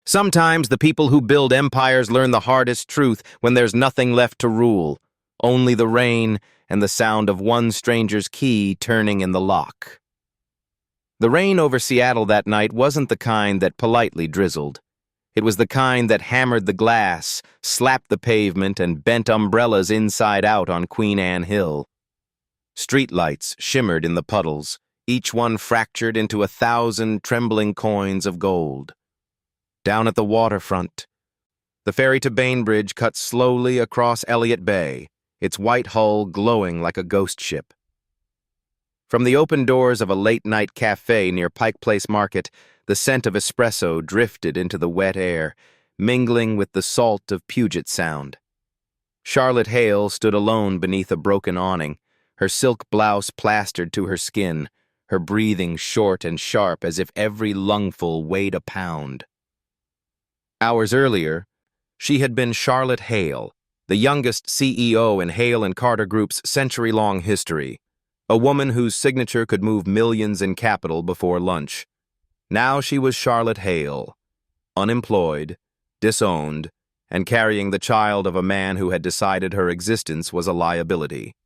Sometimes the people who build empires learn the hardest truth when there's nothing left to rule, only the rain and the sound of one stranger's key turning in the lock. The rain over Seattle that night wasn't the kind that politely drizzled. It was the kind that hammered the glass, slapped the pavement, and bent umbrellas inside out on Queen Anne Hill. Streetlights shimmered in the puddles, each one fractured into 1,000 trembling coins of gold. Down at the waterfront, the ferry to Bainbridge cut slowly across Elliott Bay, its white hull glowing like a ghost ship. From the open doors of a late-night cafe near Pike Place Market, the scent of espresso drifted into the wet air, mingling with the salt of Puget Sound. Charlotte Hale stood alone beneath a broken awning, her silk blouse plastered to her skin, her breathing short and sharp as if every lungful weighed a pound. Hours earlier, she had been Charlotte Hale, the youngest CEO in Hale & Carter Group's century-long history, a woman whose signature could move millions in capital before lunch. Now she was Charlotte Hale, unemployed, disowned, and carrying the child of a man who had decided her existence was a liability.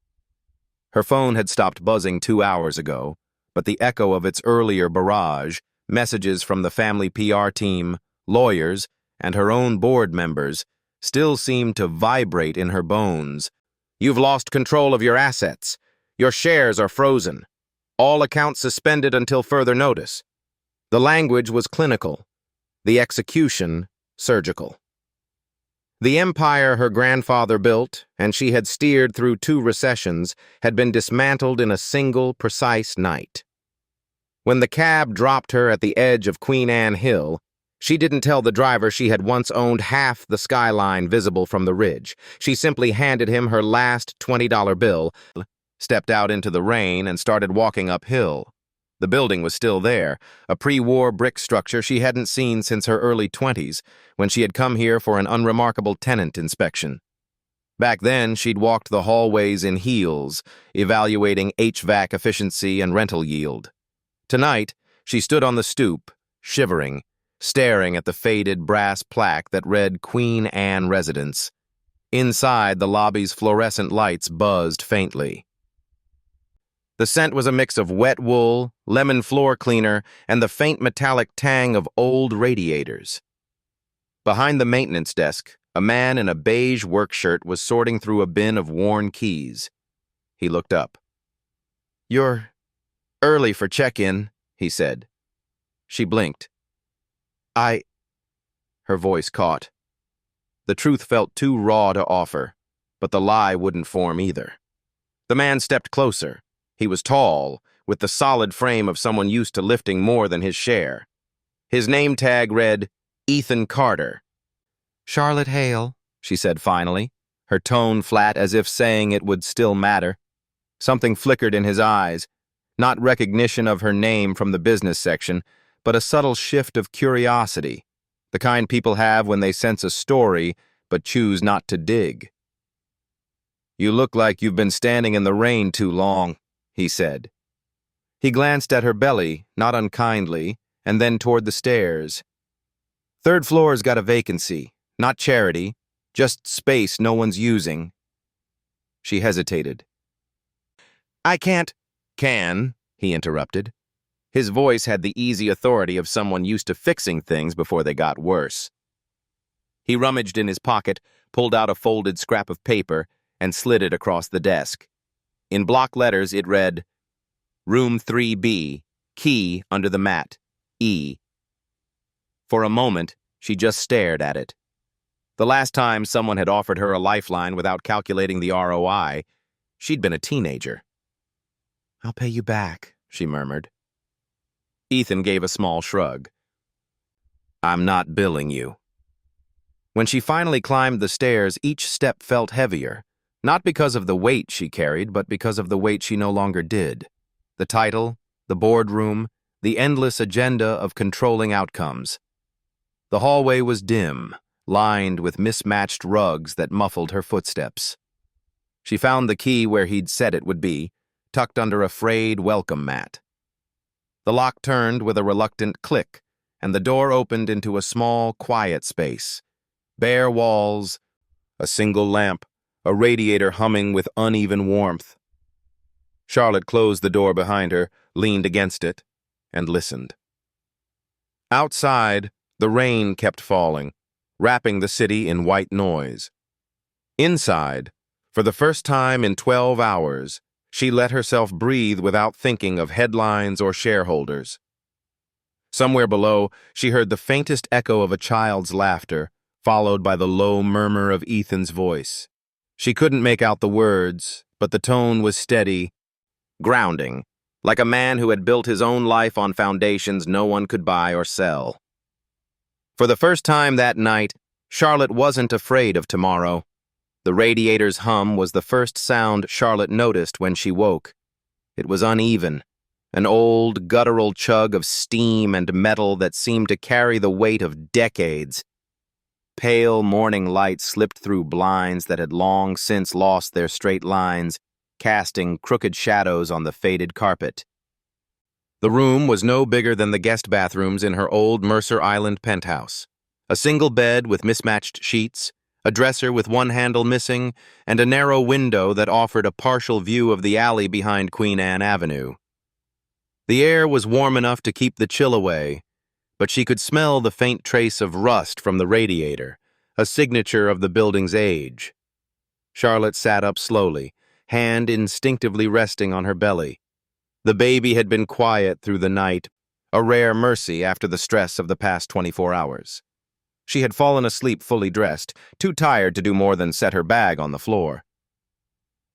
Her phone had stopped buzzing 2 hours ago, but the echo of its earlier barrage, messages from the family PR team, lawyers, and her own board members, still seemed to vibrate in her bones. "You've lost control of your assets. Your shares are frozen. All accounts suspended until further notice." The language was clinical, the execution surgical. The empire her grandfather built, and she had steered through 2 recessions, had been dismantled in a single, precise night. When the cab dropped her at the edge of Queen Anne Hill, she didn't tell the driver she had once owned half the skyline visible from the ridge. She simply handed him her last $20 bill, stepped out into the rain, and started walking uphill. The building was still there, a pre-war brick structure she hadn't seen since her early 20s, when she had come here for an unremarkable tenant inspection. Back then, she'd walked the hallways in heels, evaluating HVAC efficiency and rental yield. Tonight, she stood on the stoop, shivering, staring at the faded brass plaque that read Queen Anne Residence. Inside, the lobby's fluorescent lights buzzed faintly. The scent was a mix of wet wool, lemon floor cleaner, and the faint metallic tang of old radiators. Behind the maintenance desk, a man in a beige work shirt was sorting through a bin of worn keys. He looked up. "You're early for check-in," he said. She blinked. Her voice caught. The truth felt too raw to offer, but the lie wouldn't form either. The man stepped closer. He was tall, with the solid frame of someone used to lifting more than his share. His name tag read, Ethan Carter. "Charlotte Hale," she said finally, her tone flat as if saying it would still matter. Something flickered in his eyes, not recognition of her name from the business section, but a subtle shift of curiosity, the kind people have when they sense a story but choose not to dig. "You look like you've been standing in the rain too long," he said. He glanced at her belly, not unkindly, and then toward the stairs. "3rd floor's got a vacancy, not charity, just space no one's using." She hesitated. "I can't—" "Can," he interrupted. His voice had the easy authority of someone used to fixing things before they got worse. He rummaged in his pocket, pulled out a folded scrap of paper, and slid it across the desk. In block letters, it read, "Room 3B, key under the mat, E." For a moment, she just stared at it. The last time someone had offered her a lifeline without calculating the ROI, she'd been a teenager. "I'll pay you back," she murmured. Ethan gave a small shrug. "I'm not billing you." When she finally climbed the stairs, each step felt heavier, not because of the weight she carried, but because of the weight she no longer did. The title, the boardroom, the endless agenda of controlling outcomes. The hallway was dim, lined with mismatched rugs that muffled her footsteps. She found the key where he'd said it would be, tucked under a frayed welcome mat. The lock turned with a reluctant click, and the door opened into a small, quiet space. Bare walls, a single lamp, a radiator humming with uneven warmth. Charlotte closed the door behind her, leaned against it, and listened. Outside, the rain kept falling, wrapping the city in white noise. Inside, for the first time in 12 hours, she let herself breathe without thinking of headlines or shareholders. Somewhere below, she heard the faintest echo of a child's laughter, followed by the low murmur of Ethan's voice. She couldn't make out the words, but the tone was steady, grounding, like a man who had built his own life on foundations no one could buy or sell. For the first time that night, Charlotte wasn't afraid of tomorrow. The radiator's hum was the first sound Charlotte noticed when she woke. It was uneven, an old, guttural chug of steam and metal that seemed to carry the weight of decades. Pale morning light slipped through blinds that had long since lost their straight lines, casting crooked shadows on the faded carpet. The room was no bigger than the guest bathrooms in her old Mercer Island penthouse. A single bed with mismatched sheets, a dresser with one handle missing, and a narrow window that offered a partial view of the alley behind Queen Anne Avenue. The air was warm enough to keep the chill away, but she could smell the faint trace of rust from the radiator, a signature of the building's age. Charlotte sat up slowly, hand instinctively resting on her belly. The baby had been quiet through the night, a rare mercy after the stress of the past 24 hours. She had fallen asleep fully dressed, too tired to do more than set her bag on the floor.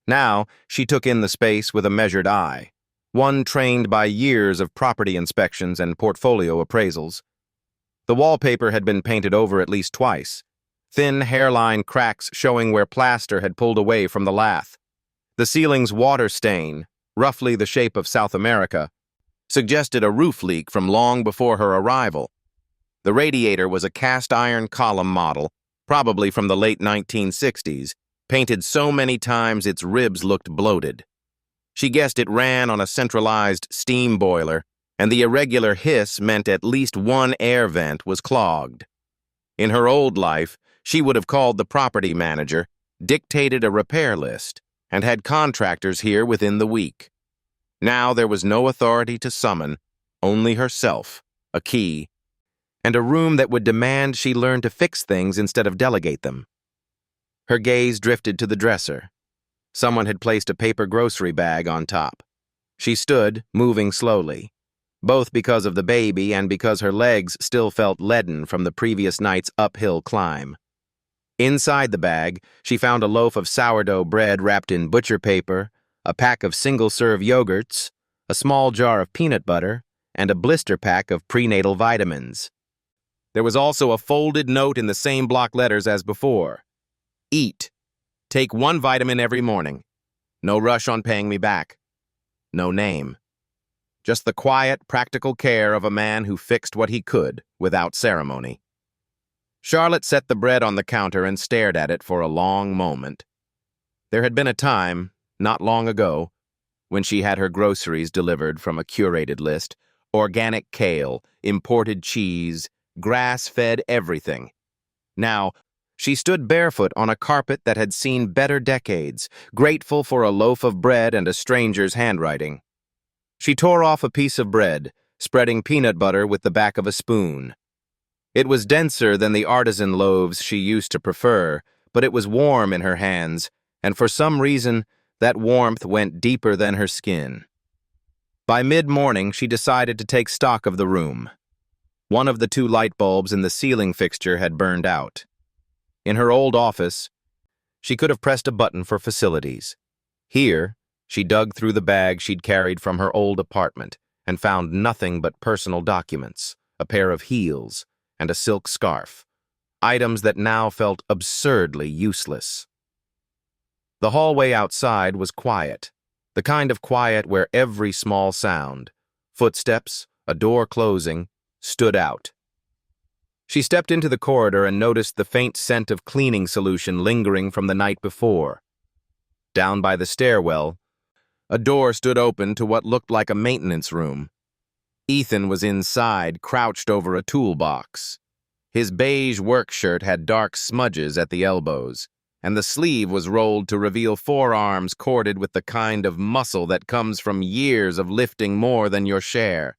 Now, she took in the space with a measured eye, one trained by years of property inspections and portfolio appraisals. The wallpaper had been painted over at least twice, thin hairline cracks showing where plaster had pulled away from the lath. The ceiling's water stain, roughly the shape of South America, suggested a roof leak from long before her arrival. The radiator was a cast-iron column model, probably from the late 1960s, painted so many times its ribs looked bloated. She guessed it ran on a centralized steam boiler, and the irregular hiss meant at least one air vent was clogged. In her old life, she would have called the property manager, dictated a repair list, and had contractors here within the week. Now there was no authority to summon, only herself, a key, and a room that would demand she learn to fix things instead of delegate them. Her gaze drifted to the dresser. Someone had placed a paper grocery bag on top. She stood, moving slowly, both because of the baby and because her legs still felt leaden from the previous night's uphill climb. Inside the bag, she found a loaf of sourdough bread wrapped in butcher paper, a pack of single-serve yogurts, a small jar of peanut butter, and a blister pack of prenatal vitamins. There was also a folded note in the same block letters as before. Eat. Take one vitamin every morning. No rush on paying me back. No name. Just the quiet, practical care of a man who fixed what he could without ceremony. Charlotte set the bread on the counter and stared at it for a long moment. There had been a time, not long ago, when she had her groceries delivered from a curated list, organic kale, imported cheese, grass-fed everything. Now, she stood barefoot on a carpet that had seen better decades, grateful for a loaf of bread and a stranger's handwriting. She tore off a piece of bread, spreading peanut butter with the back of a spoon. It was denser than the artisan loaves she used to prefer, but it was warm in her hands, and for some reason, that warmth went deeper than her skin. By mid-morning, she decided to take stock of the room. One of the 2 light bulbs in the ceiling fixture had burned out. In her old office, she could have pressed a button for facilities. Here, she dug through the bag she'd carried from her old apartment and found nothing but personal documents, a pair of heels, and a silk scarf, items that now felt absurdly useless. The hallway outside was quiet, the kind of quiet where every small sound, footsteps, a door closing, stood out. She stepped into the corridor and noticed the faint scent of cleaning solution lingering from the night before. Down by the stairwell, a door stood open to what looked like a maintenance room. Ethan was inside, crouched over a toolbox. His beige work shirt had dark smudges at the elbows, and the sleeve was rolled to reveal forearms corded with the kind of muscle that comes from years of lifting more than your share.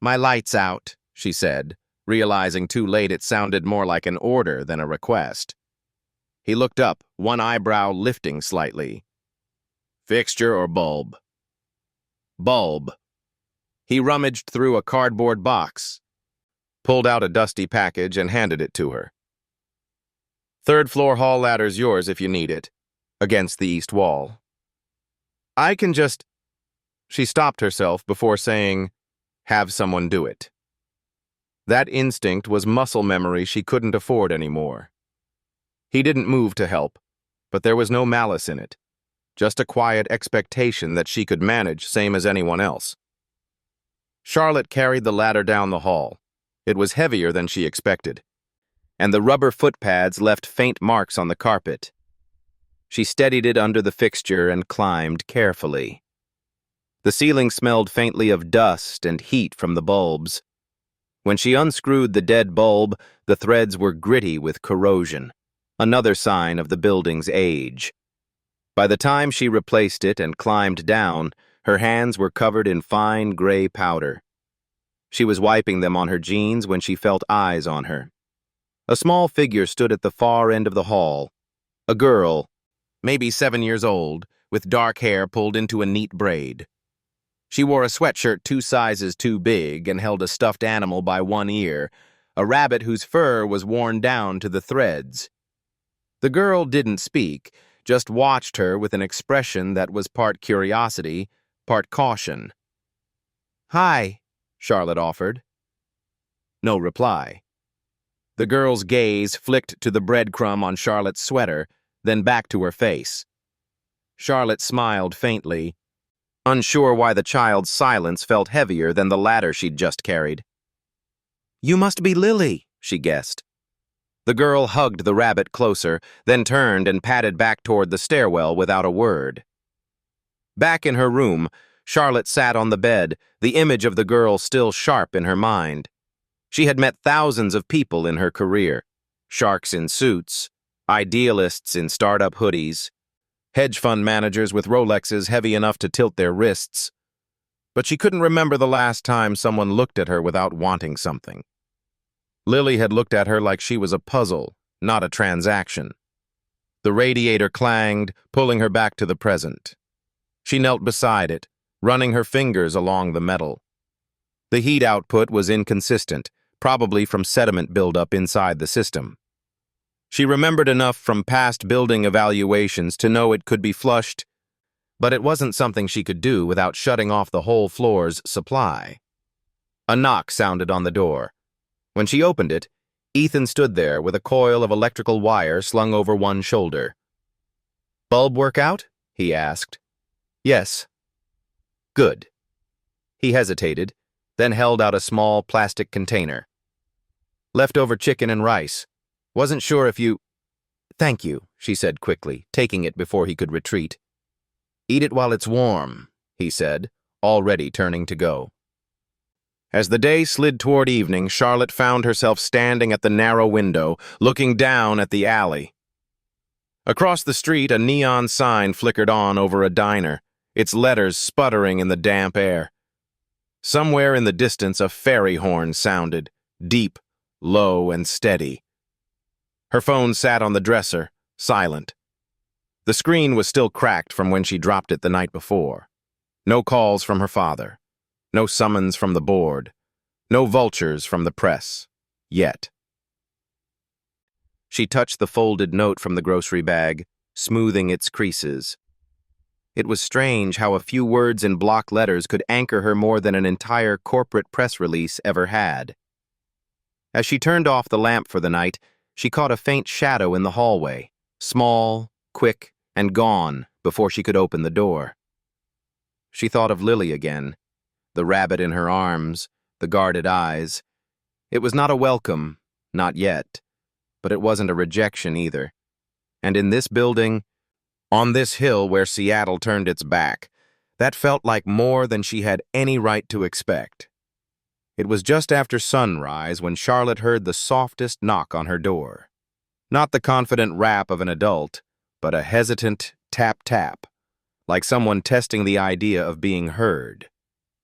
"My light's out," she said, realizing too late it sounded more like an order than a request. He looked up, one eyebrow lifting slightly. "Fixture or bulb?" "Bulb." He rummaged through a cardboard box, pulled out a dusty package, and handed it to her. "Third floor hall ladder's yours if you need it," against the east wall. "I can just—" She stopped herself before saying, "Have someone do it." That instinct was muscle memory she couldn't afford anymore. He didn't move to help, but there was no malice in it, just a quiet expectation that she could manage same as anyone else. Charlotte carried the ladder down the hall. It was heavier than she expected, and the rubber footpads left faint marks on the carpet. She steadied it under the fixture and climbed carefully. The ceiling smelled faintly of dust and heat from the bulbs. When she unscrewed the dead bulb, the threads were gritty with corrosion, another sign of the building's age. By the time she replaced it and climbed down, her hands were covered in fine gray powder. She was wiping them on her jeans when she felt eyes on her. A small figure stood at the far end of the hall. A girl, maybe 7 years old, with dark hair pulled into a neat braid. She wore a sweatshirt 2 sizes too big and held a stuffed animal by one ear, a rabbit whose fur was worn down to the threads. The girl didn't speak, just watched her with an expression that was part curiosity, part caution. "Hi," Charlotte offered. No reply. The girl's gaze flicked to the breadcrumb on Charlotte's sweater, then back to her face. Charlotte smiled faintly, unsure why the child's silence felt heavier than the ladder she'd just carried. "You must be Lily," she guessed. The girl hugged the rabbit closer, then turned and padded back toward the stairwell without a word. Back in her room, Charlotte sat on the bed, the image of the girl still sharp in her mind. She had met thousands of people in her career. Sharks in suits, idealists in startup hoodies, hedge fund managers with Rolexes heavy enough to tilt their wrists. But she couldn't remember the last time someone looked at her without wanting something. Lily had looked at her like she was a puzzle, not a transaction. The radiator clanged, pulling her back to the present. She knelt beside it, running her fingers along the metal. The heat output was inconsistent, probably from sediment buildup inside the system. She remembered enough from past building evaluations to know it could be flushed, but it wasn't something she could do without shutting off the whole floor's supply. A knock sounded on the door. When she opened it, Ethan stood there with a coil of electrical wire slung over one shoulder. "Bulb work out?" he asked. "Yes." "Good." He hesitated, then held out a small plastic container. "Leftover chicken and rice. Wasn't sure if you—" "Thank you," she said quickly, taking it before he could retreat. "Eat it while it's warm," he said, already turning to go. As the day slid toward evening, Charlotte found herself standing at the narrow window, looking down at the alley. Across the street, a neon sign flickered on over a diner, its letters sputtering in the damp air. Somewhere in the distance, a ferry horn sounded, deep, low, and steady. Her phone sat on the dresser, silent. The screen was still cracked from when she dropped it the night before. No calls from her father. No summons from the board. No vultures from the press. Yet. She touched the folded note from the grocery bag, smoothing its creases. It was strange how a few words in block letters could anchor her more than an entire corporate press release ever had. As she turned off the lamp for the night, she caught a faint shadow in the hallway, small, quick, and gone before she could open the door. She thought of Lily again, the rabbit in her arms, the guarded eyes. It was not a welcome, not yet, but it wasn't a rejection either. And in this building, on this hill where Seattle turned its back, that felt like more than she had any right to expect. It was just after sunrise when Charlotte heard the softest knock on her door. Not the confident rap of an adult, but a hesitant tap-tap, like someone testing the idea of being heard.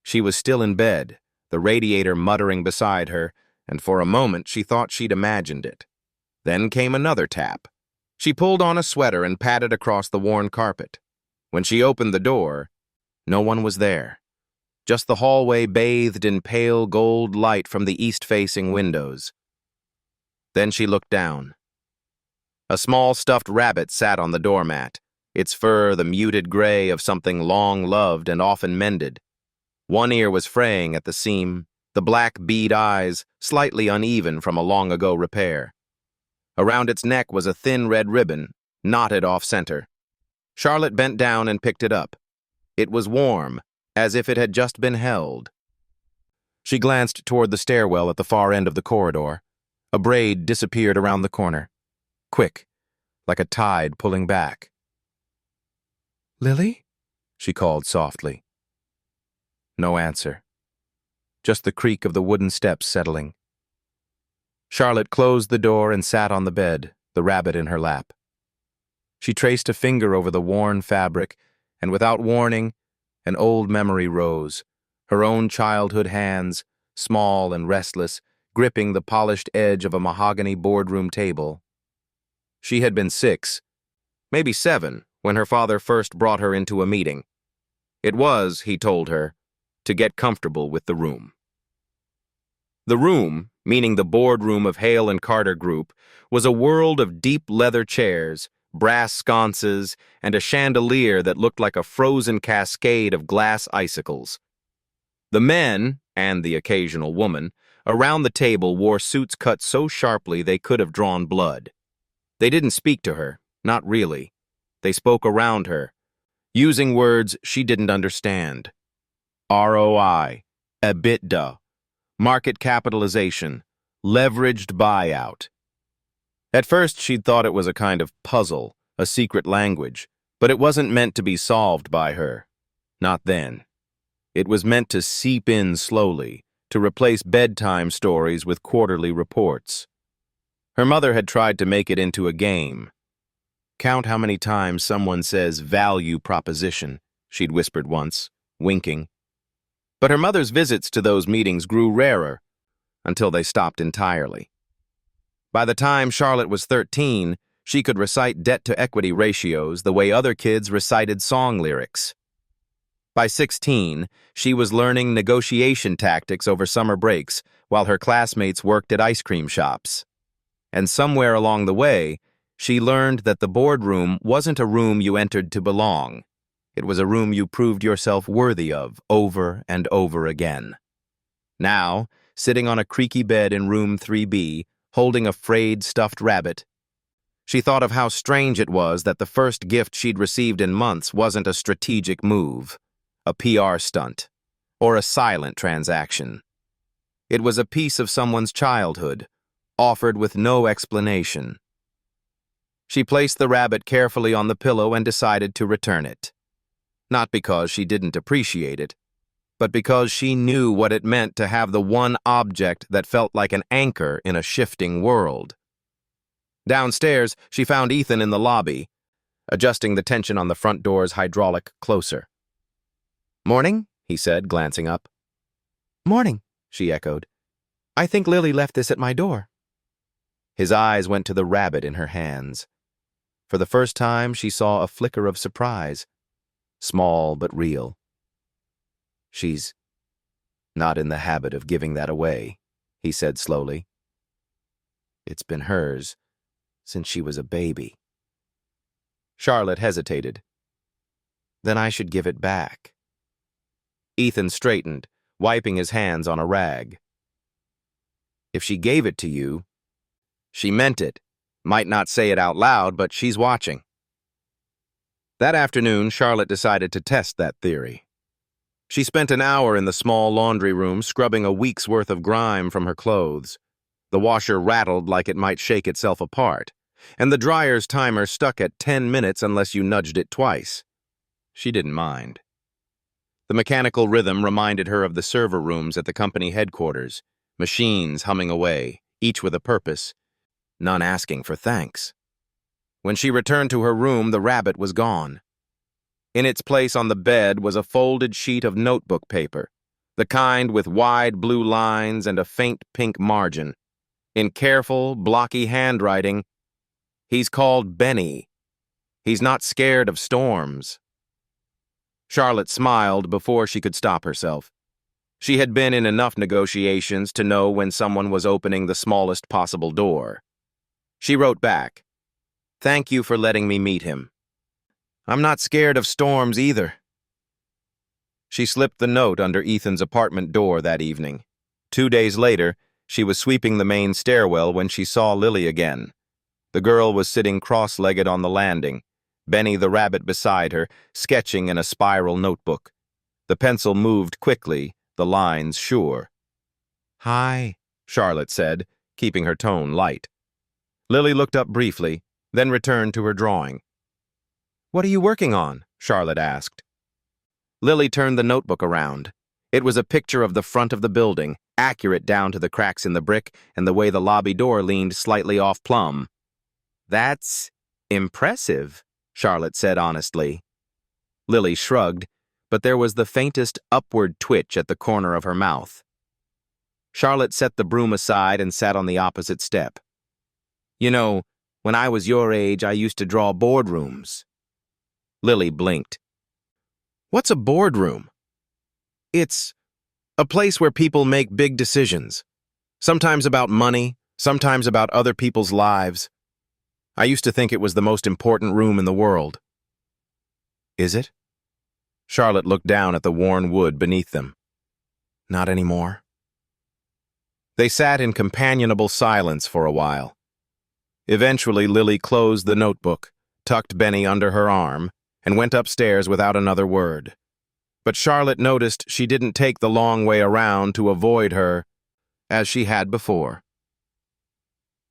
She was still in bed, the radiator muttering beside her, and for a moment she thought she'd imagined it. Then came another tap. She pulled on a sweater and padded across the worn carpet. When she opened the door, no one was there. Just the hallway bathed in pale gold light from the east-facing windows. Then she looked down. A small stuffed rabbit sat on the doormat, its fur the muted gray of something long loved and often mended. One ear was fraying at the seam, the black bead eyes slightly uneven from a long-ago repair. Around its neck was a thin red ribbon, knotted off-center. Charlotte bent down and picked it up. It was warm, as if it had just been held. She glanced toward the stairwell at the far end of the corridor. A braid disappeared around the corner. Quick, like a tide pulling back. "Lily?" she called softly. No answer. Just the creak of the wooden steps settling. Charlotte closed the door and sat on the bed, the rabbit in her lap. She traced a finger over the worn fabric, and without warning, an old memory rose, her own childhood hands, small and restless, gripping the polished edge of a mahogany boardroom table. She had been 6, maybe 7, when her father first brought her into a meeting. It was, he told her, to get comfortable with the room. The room, meaning the boardroom of Hale and Carter Group, was a world of deep leather chairs, brass sconces, and a chandelier that looked like a frozen cascade of glass icicles. The men, and the occasional woman, around the table wore suits cut so sharply they could have drawn blood. They didn't speak to her, not really. They spoke around her, using words she didn't understand. ROI, EBITDA, market capitalization, leveraged buyout. At first, she'd thought it was a kind of puzzle, a secret language, but it wasn't meant to be solved by her. Not then. It was meant to seep in slowly, to replace bedtime stories with quarterly reports. Her mother had tried to make it into a game. "Count how many times someone says value proposition," she'd whispered once, winking. But her mother's visits to those meetings grew rarer, until they stopped entirely. By the time Charlotte was 13, she could recite debt-to-equity ratios the way other kids recited song lyrics. By 16, she was learning negotiation tactics over summer breaks while her classmates worked at ice cream shops. And somewhere along the way, she learned that the boardroom wasn't a room you entered to belong. It was a room you proved yourself worthy of over and over again. Now, sitting on a creaky bed in room 3B, holding a frayed stuffed rabbit, she thought of how strange it was that the first gift she'd received in months wasn't a strategic move, a PR stunt, or a silent transaction. It was a piece of someone's childhood, offered with no explanation. She placed the rabbit carefully on the pillow and decided to return it. Not because she didn't appreciate it, but because she knew what it meant to have the one object that felt like an anchor in a shifting world. Downstairs, she found Ethan in the lobby, adjusting the tension on the front door's hydraulic closer. "Morning," he said, glancing up. "Morning," she echoed. "I think Lily left this at my door." His eyes went to the rabbit in her hands. For the first time, she saw a flicker of surprise, small but real. "She's not in the habit of giving that away," he said slowly. "It's been hers since she was a baby." Charlotte hesitated. "Then I should give it back." Ethan straightened, wiping his hands on a rag. "If she gave it to you, she meant it. Might not say it out loud, but she's watching." That afternoon, Charlotte decided to test that theory. She spent an hour in the small laundry room scrubbing a week's worth of grime from her clothes. The washer rattled like it might shake itself apart, and the dryer's timer stuck at 10 minutes unless you nudged it twice. She didn't mind. The mechanical rhythm reminded her of the server rooms at the company headquarters, machines humming away, each with a purpose, none asking for thanks. When she returned to her room, the rabbit was gone. In its place on the bed was a folded sheet of notebook paper, the kind with wide blue lines and a faint pink margin. In careful, blocky handwriting, "He's called Benny. He's not scared of storms." Charlotte smiled before she could stop herself. She had been in enough negotiations to know when someone was opening the smallest possible door. She wrote back, "Thank you for letting me meet him. I'm not scared of storms either." She slipped the note under Ethan's apartment door that evening. 2 days later, she was sweeping the main stairwell when she saw Lily again. The girl was sitting cross-legged on the landing, Benny the rabbit beside her, sketching in a spiral notebook. The pencil moved quickly, the lines sure. "Hi," Charlotte said, keeping her tone light. Lily looked up briefly, then returned to her drawing. "What are you working on?" Charlotte asked. Lily turned the notebook around. It was a picture of the front of the building, accurate down to the cracks in the brick and the way the lobby door leaned slightly off plumb. "That's impressive," Charlotte said honestly. Lily shrugged, but there was the faintest upward twitch at the corner of her mouth. Charlotte set the broom aside and sat on the opposite step. "You know, when I was your age, I used to draw boardrooms." Lily blinked. "What's a boardroom?" "It's a place where people make big decisions. Sometimes about money, sometimes about other people's lives. I used to think it was the most important room in the world." "Is it?" Charlotte looked down at the worn wood beneath them. "Not anymore." They sat in companionable silence for a while. Eventually, Lily closed the notebook, tucked Benny under her arm, and went upstairs without another word. But Charlotte noticed she didn't take the long way around to avoid her, as she had before.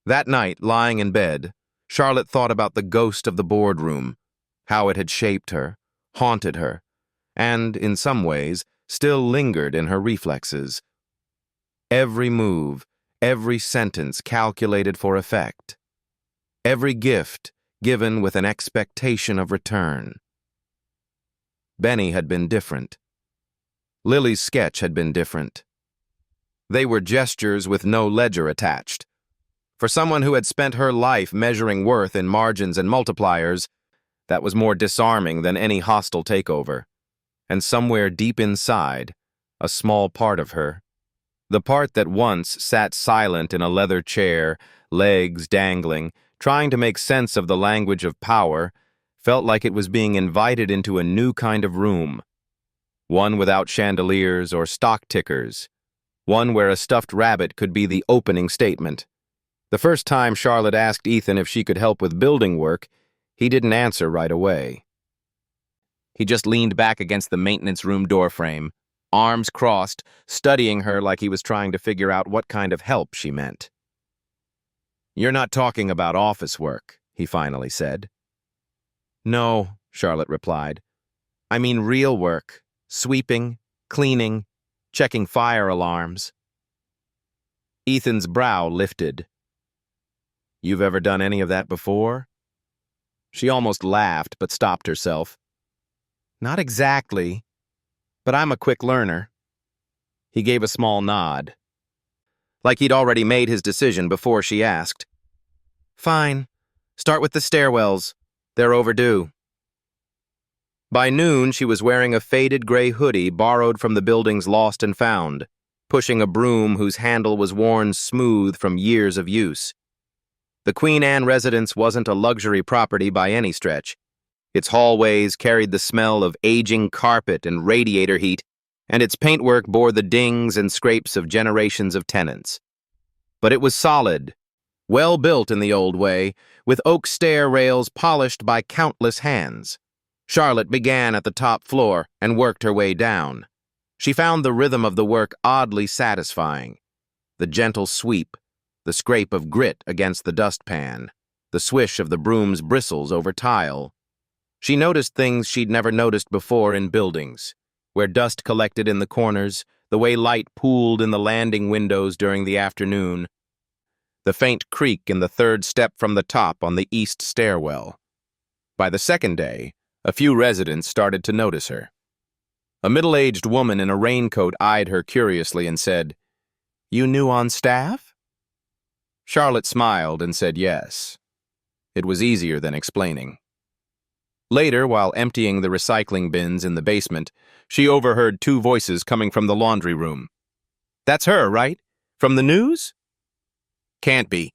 That night, lying in bed, Charlotte thought about the ghost of the boardroom, how it had shaped her, haunted her, and, in some ways, still lingered in her reflexes. Every move, every sentence calculated for effect. Every gift given with an expectation of return. Benny had been different. Lily's sketch had been different. They were gestures with no ledger attached. For someone who had spent her life measuring worth in margins and multipliers, that was more disarming than any hostile takeover. And somewhere deep inside, a small part of her, the part that once sat silent in a leather chair, legs dangling, trying to make sense of the language of power, felt like it was being invited into a new kind of room. One without chandeliers or stock tickers. One where a stuffed rabbit could be the opening statement. The first time Charlotte asked Ethan if she could help with building work, he didn't answer right away. He just leaned back against the maintenance room doorframe, arms crossed, studying her like he was trying to figure out what kind of help she meant. "You're not talking about office work," he finally said. "No," Charlotte replied. "I mean real work, sweeping, cleaning, checking fire alarms." Ethan's brow lifted. "You've ever done any of that before?" She almost laughed, but stopped herself. "Not exactly, but I'm a quick learner." He gave a small nod, like he'd already made his decision before she asked. "Fine. Start with the stairwells. They're overdue." By noon, she was wearing a faded gray hoodie borrowed from the building's lost and found, pushing a broom whose handle was worn smooth from years of use. The Queen Anne residence wasn't a luxury property by any stretch. Its hallways carried the smell of aging carpet and radiator heat, and its paintwork bore the dings and scrapes of generations of tenants. But it was solid, well built in the old way, with oak stair rails polished by countless hands. Charlotte began at the top floor and worked her way down. She found the rhythm of the work oddly satisfying. The gentle sweep, the scrape of grit against the dustpan, the swish of the broom's bristles over tile. She noticed things she'd never noticed before in buildings, where dust collected in the corners, the way light pooled in the landing windows during the afternoon, the faint creak in the third step from the top on the east stairwell. By the second day, a few residents started to notice her. A middle-aged woman in a raincoat eyed her curiously and said, "You new on staff?" Charlotte smiled and said yes. It was easier than explaining. Later, while emptying the recycling bins in the basement, she overheard two voices coming from the laundry room. "That's her, right? From the news?" "Can't be.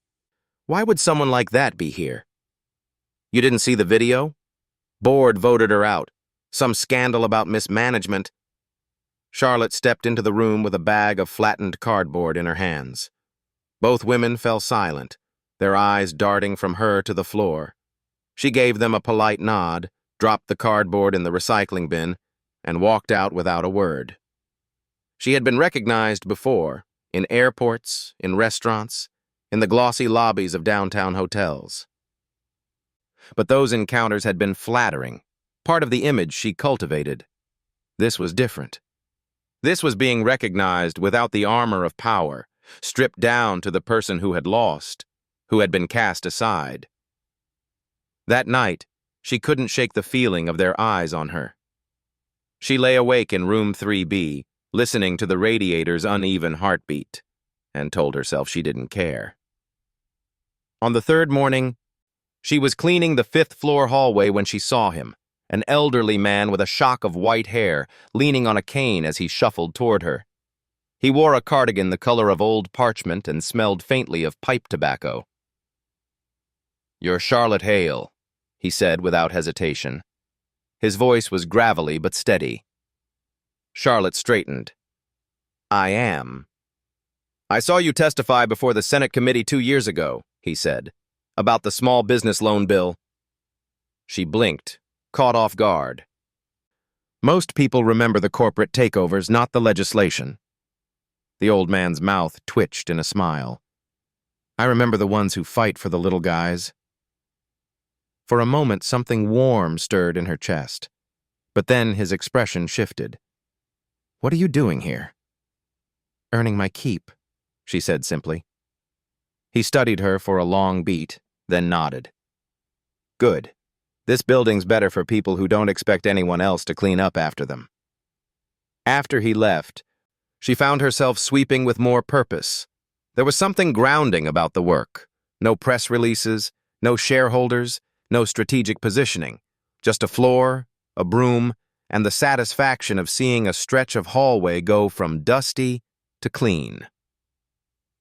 Why would someone like that be here?" "You didn't see the video? Board voted her out. Some scandal about mismanagement." Charlotte stepped into the room with a bag of flattened cardboard in her hands. Both women fell silent, their eyes darting from her to the floor. She gave them a polite nod, dropped the cardboard in the recycling bin, and walked out without a word. She had been recognized before, in airports, in restaurants, in the glossy lobbies of downtown hotels. But those encounters had been flattering, part of the image she cultivated. This was different. This was being recognized without the armor of power, stripped down to the person who had lost, who had been cast aside. That night, she couldn't shake the feeling of their eyes on her. She lay awake in room 3B, listening to the radiator's uneven heartbeat, and told herself she didn't care. On the third morning, she was cleaning the fifth-floor hallway when she saw him, an elderly man with a shock of white hair, leaning on a cane as he shuffled toward her. He wore a cardigan the color of old parchment and smelled faintly of pipe tobacco. "You're Charlotte Hale," he said without hesitation. His voice was gravelly but steady. Charlotte straightened. "I am." "I saw you testify before the Senate committee 2 years ago," he said, "about the small business loan bill." She blinked, caught off guard. Most people remember the corporate takeovers, not the legislation. The old man's mouth twitched in a smile. "I remember the ones who fight for the little guys." For a moment, something warm stirred in her chest, but then his expression shifted. "What are you doing here?" "Earning my keep," she said simply. He studied her for a long beat, then nodded. "Good. This building's better for people who don't expect anyone else to clean up after them." After he left, she found herself sweeping with more purpose. There was something grounding about the work. No press releases, no shareholders, no strategic positioning. Just a floor, a broom, and the satisfaction of seeing a stretch of hallway go from dusty to clean.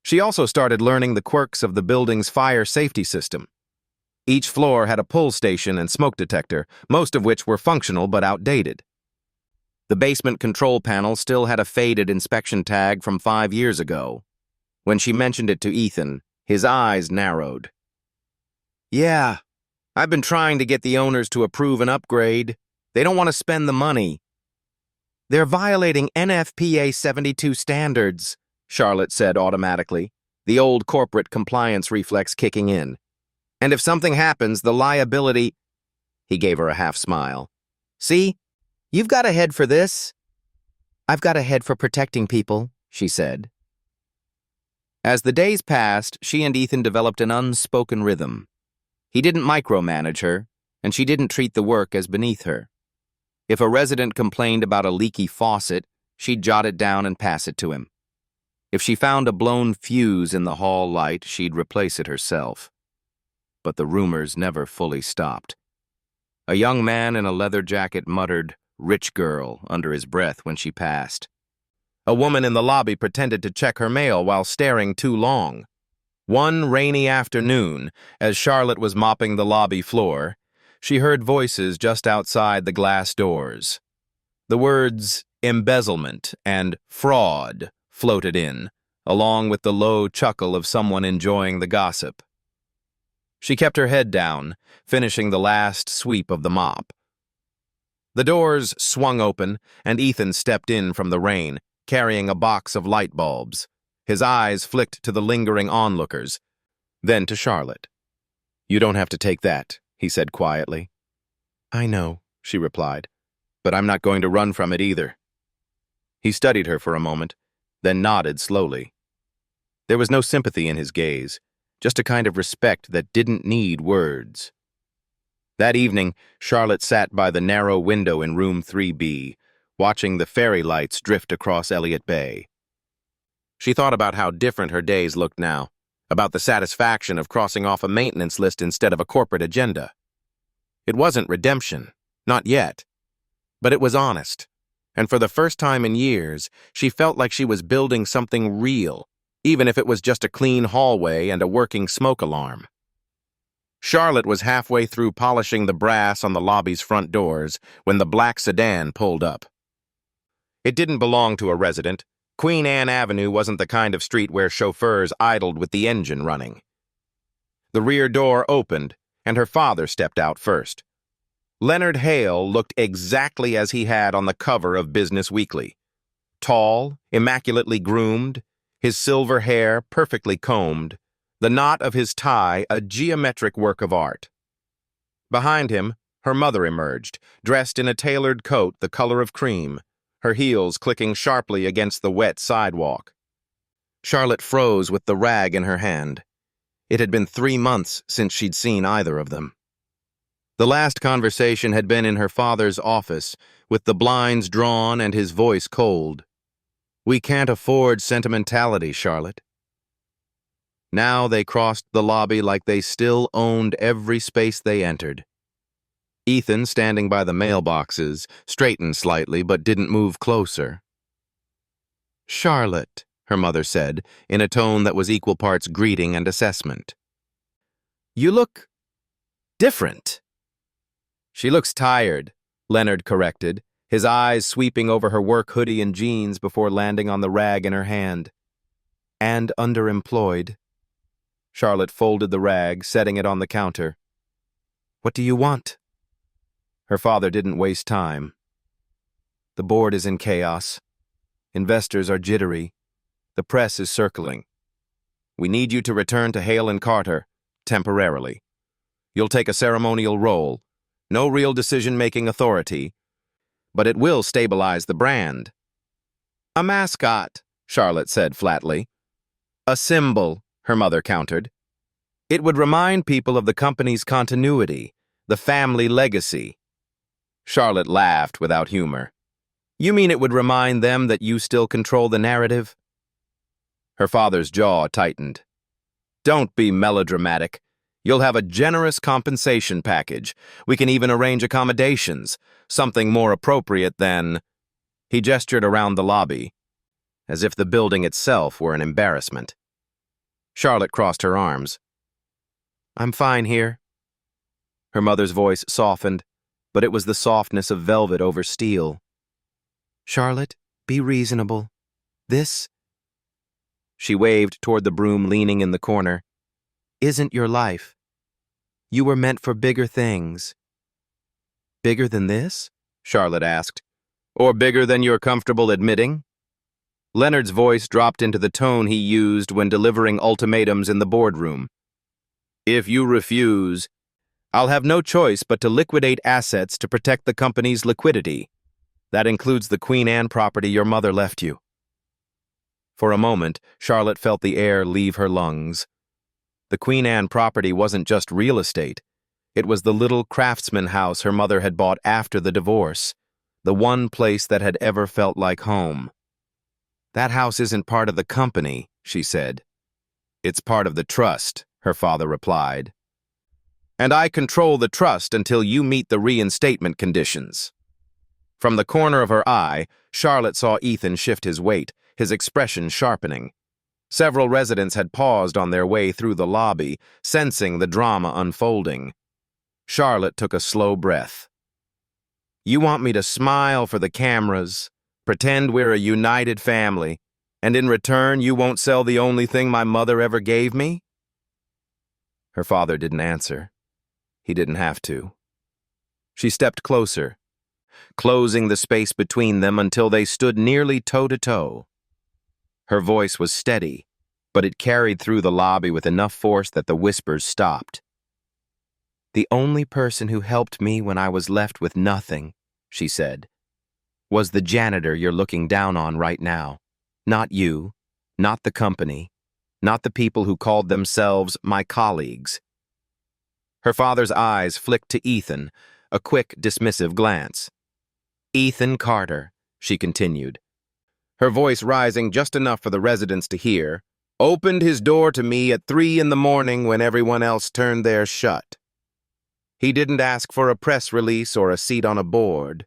She also started learning the quirks of the building's fire safety system. Each floor had a pull station and smoke detector, most of which were functional but outdated. The basement control panel still had a faded inspection tag from 5 years ago. When she mentioned it to Ethan, his eyes narrowed. "Yeah, I've been trying to get the owners to approve an upgrade. They don't want to spend the money." "They're violating NFPA 72 standards," Charlotte said automatically, the old corporate compliance reflex kicking in. "And if something happens, the liability—" He gave her a half smile. "See? You've got a head for this." "I've got a head for protecting people," she said. As the days passed, she and Ethan developed an unspoken rhythm. He didn't micromanage her, and she didn't treat the work as beneath her. If a resident complained about a leaky faucet, she'd jot it down and pass it to him. If she found a blown fuse in the hall light, she'd replace it herself. But the rumors never fully stopped. A young man in a leather jacket muttered, "Rich girl," under his breath when she passed. A woman in the lobby pretended to check her mail while staring too long. One rainy afternoon, as Charlotte was mopping the lobby floor, she heard voices just outside the glass doors. The words embezzlement and fraud floated in, along with the low chuckle of someone enjoying the gossip. She kept her head down, finishing the last sweep of the mop. The doors swung open, and Ethan stepped in from the rain, carrying a box of light bulbs. His eyes flicked to the lingering onlookers, then to Charlotte. "You don't have to take that," he said quietly. "I know," she replied, "but I'm not going to run from it either." He studied her for a moment, then nodded slowly. There was no sympathy in his gaze, just a kind of respect that didn't need words. That evening, Charlotte sat by the narrow window in room 3B, watching the fairy lights drift across Elliott Bay. She thought about how different her days looked now, about the satisfaction of crossing off a maintenance list instead of a corporate agenda. It wasn't redemption, not yet, but it was honest, and for the first time in years, she felt like she was building something real, even if it was just a clean hallway and a working smoke alarm. Charlotte was halfway through polishing the brass on the lobby's front doors when the black sedan pulled up. It didn't belong to a resident. Queen Anne Avenue wasn't the kind of street where chauffeurs idled with the engine running. The rear door opened, and her father stepped out first. Leonard Hale looked exactly as he had on the cover of Business Weekly. Tall, immaculately groomed, his silver hair perfectly combed, the knot of his tie a geometric work of art. Behind him, her mother emerged, dressed in a tailored coat the color of cream, her heels clicking sharply against the wet sidewalk. Charlotte froze with the rag in her hand. It had been 3 months since she'd seen either of them. The last conversation had been in her father's office, with the blinds drawn and his voice cold. "We can't afford sentimentality, Charlotte." Now they crossed the lobby like they still owned every space they entered. Ethan, standing by the mailboxes, straightened slightly but didn't move closer. "Charlotte," her mother said, in a tone that was equal parts greeting and assessment. "You look different." "She looks tired," Leonard corrected, his eyes sweeping over her work hoodie and jeans before landing on the rag in her hand. "And underemployed." Charlotte folded the rag, setting it on the counter. "What do you want?" Her father didn't waste time. "The board is in chaos. Investors are jittery. The press is circling. We need you to return to Hale and Carter, temporarily. You'll take a ceremonial role, no real decision-making authority, but it will stabilize the brand." "A mascot," Charlotte said flatly. "A symbol," her mother countered. "It would remind people of the company's continuity, the family legacy." Charlotte laughed without humor. "You mean it would remind them that you still control the narrative?" Her father's jaw tightened. "Don't be melodramatic. You'll have a generous compensation package. We can even arrange accommodations, something more appropriate than—" He gestured around the lobby, as if the building itself were an embarrassment. Charlotte crossed her arms. "I'm fine here." Her mother's voice softened, but it was the softness of velvet over steel. "Charlotte, be reasonable. This," she waved toward the broom leaning in the corner, "isn't your life. You were meant for bigger things." "Bigger than this?" Charlotte asked. "Or bigger than you're comfortable admitting?" Leonard's voice dropped into the tone he used when delivering ultimatums in the boardroom. "If you refuse, I'll have no choice but to liquidate assets to protect the company's liquidity. That includes the Queen Anne property your mother left you." For a moment, Charlotte felt the air leave her lungs. The Queen Anne property wasn't just real estate. It was the little craftsman house her mother had bought after the divorce, the one place that had ever felt like home. "That house isn't part of the company," she said. "It's part of the trust," her father replied. "And I control the trust until you meet the reinstatement conditions." From the corner of her eye, Charlotte saw Ethan shift his weight, his expression sharpening. Several residents had paused on their way through the lobby, sensing the drama unfolding. Charlotte took a slow breath. "You want me to smile for the cameras, pretend we're a united family, and in return you won't sell the only thing my mother ever gave me?" Her father didn't answer. He didn't have to. She stepped closer, closing the space between them until they stood nearly toe-to-toe. Her voice was steady, but it carried through the lobby with enough force that the whispers stopped. "The only person who helped me when I was left with nothing," she said, was the janitor you're looking down on right now. Not you, not the company, not the people who called themselves my colleagues. Her father's eyes flicked to Ethan, a quick, dismissive glance. Ethan Carter, she continued, her voice rising just enough for the residents to hear, opened his door to me at 3 in the morning when everyone else turned theirs shut. He didn't ask for a press release or a seat on a board.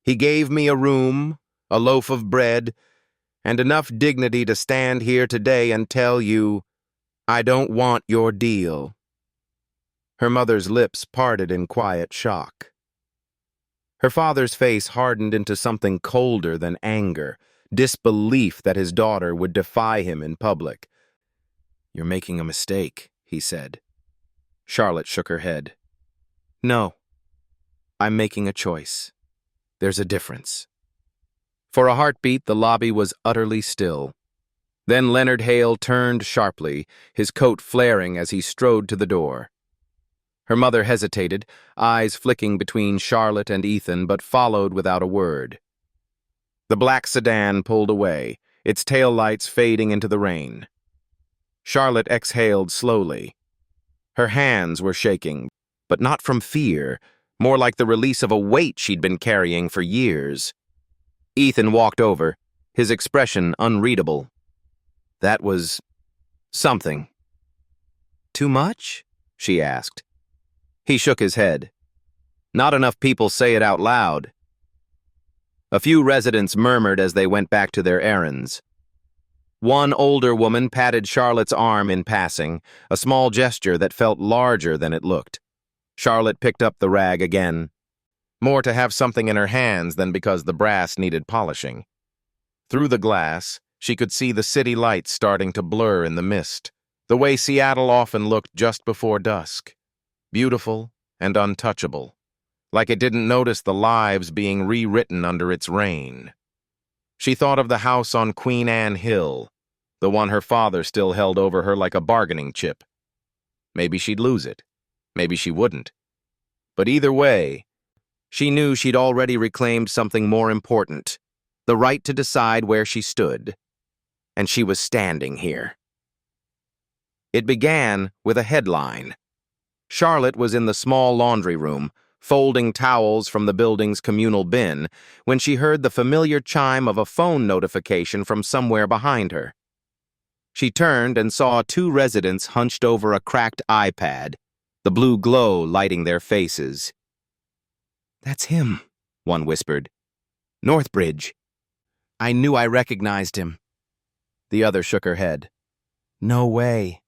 He gave me a room, a loaf of bread, and enough dignity to stand here today and tell you, I don't want your deal. Her mother's lips parted in quiet shock. Her father's face hardened into something colder than anger, disbelief that his daughter would defy him in public. You're making a mistake, he said. Charlotte shook her head. No, I'm making a choice. There's a difference. For a heartbeat, the lobby was utterly still. Then Leonard Hale turned sharply, his coat flaring as he strode to the door. Her mother hesitated, eyes flicking between Charlotte and Ethan, but followed without a word. The black sedan pulled away, its taillights fading into the rain. Charlotte exhaled slowly. Her hands were shaking, but not from fear, more like the release of a weight she'd been carrying for years. Ethan walked over, his expression unreadable. That was something. Too much? She asked. He shook his head. Not enough people say it out loud. A few residents murmured as they went back to their errands. One older woman patted Charlotte's arm in passing, a small gesture that felt larger than it looked. Charlotte picked up the rag again, more to have something in her hands than because the brass needed polishing. Through the glass, she could see the city lights starting to blur in the mist, the way Seattle often looked just before dusk. Beautiful and untouchable, like it didn't notice the lives being rewritten under its reign. She thought of the house on Queen Anne Hill, the one her father still held over her like a bargaining chip. Maybe she'd lose it. Maybe she wouldn't. But either way, she knew she'd already reclaimed something more important, the right to decide where she stood. And she was standing here. It began with a headline. Charlotte was in the small laundry room, folding towels from the building's communal bin, when she heard the familiar chime of a phone notification from somewhere behind her. She turned and saw 2 residents hunched over a cracked iPad, the blue glow lighting their faces. That's him, one whispered. Northbridge. I knew I recognized him. The other shook her head. No way.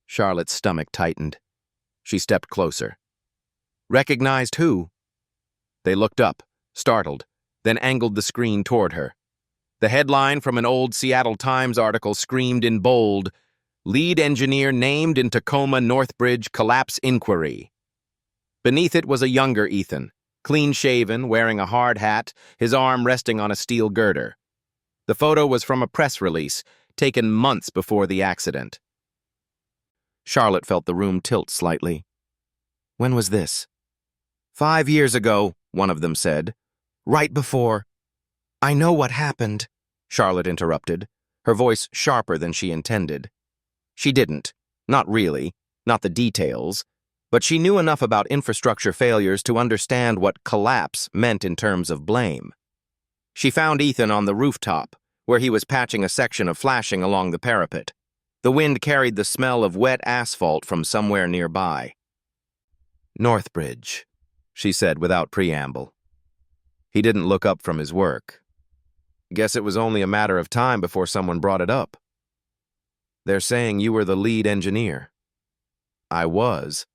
Charlotte's stomach tightened. She stepped closer. Recognized who? They looked up, startled, then angled the screen toward her. The headline from an old Seattle Times article screamed in bold, Lead engineer named in Tacoma Northbridge collapse inquiry. Beneath it was a younger Ethan, clean-shaven, wearing a hard hat, his arm resting on a steel girder. The photo was from a press release, taken months before the accident. Charlotte felt the room tilt slightly. When was this? 5 years ago, one of them said. Right before. I know what happened, Charlotte interrupted, her voice sharper than she intended. She didn't. Not really. Not the details. But she knew enough about infrastructure failures to understand what collapse meant in terms of blame. She found Ethan on the rooftop, where he was patching a section of flashing along the parapet. The wind carried the smell of wet asphalt from somewhere nearby. Northbridge, she said without preamble. He didn't look up from his work. Guess it was only a matter of time before someone brought it up. They're saying you were the lead engineer. I was.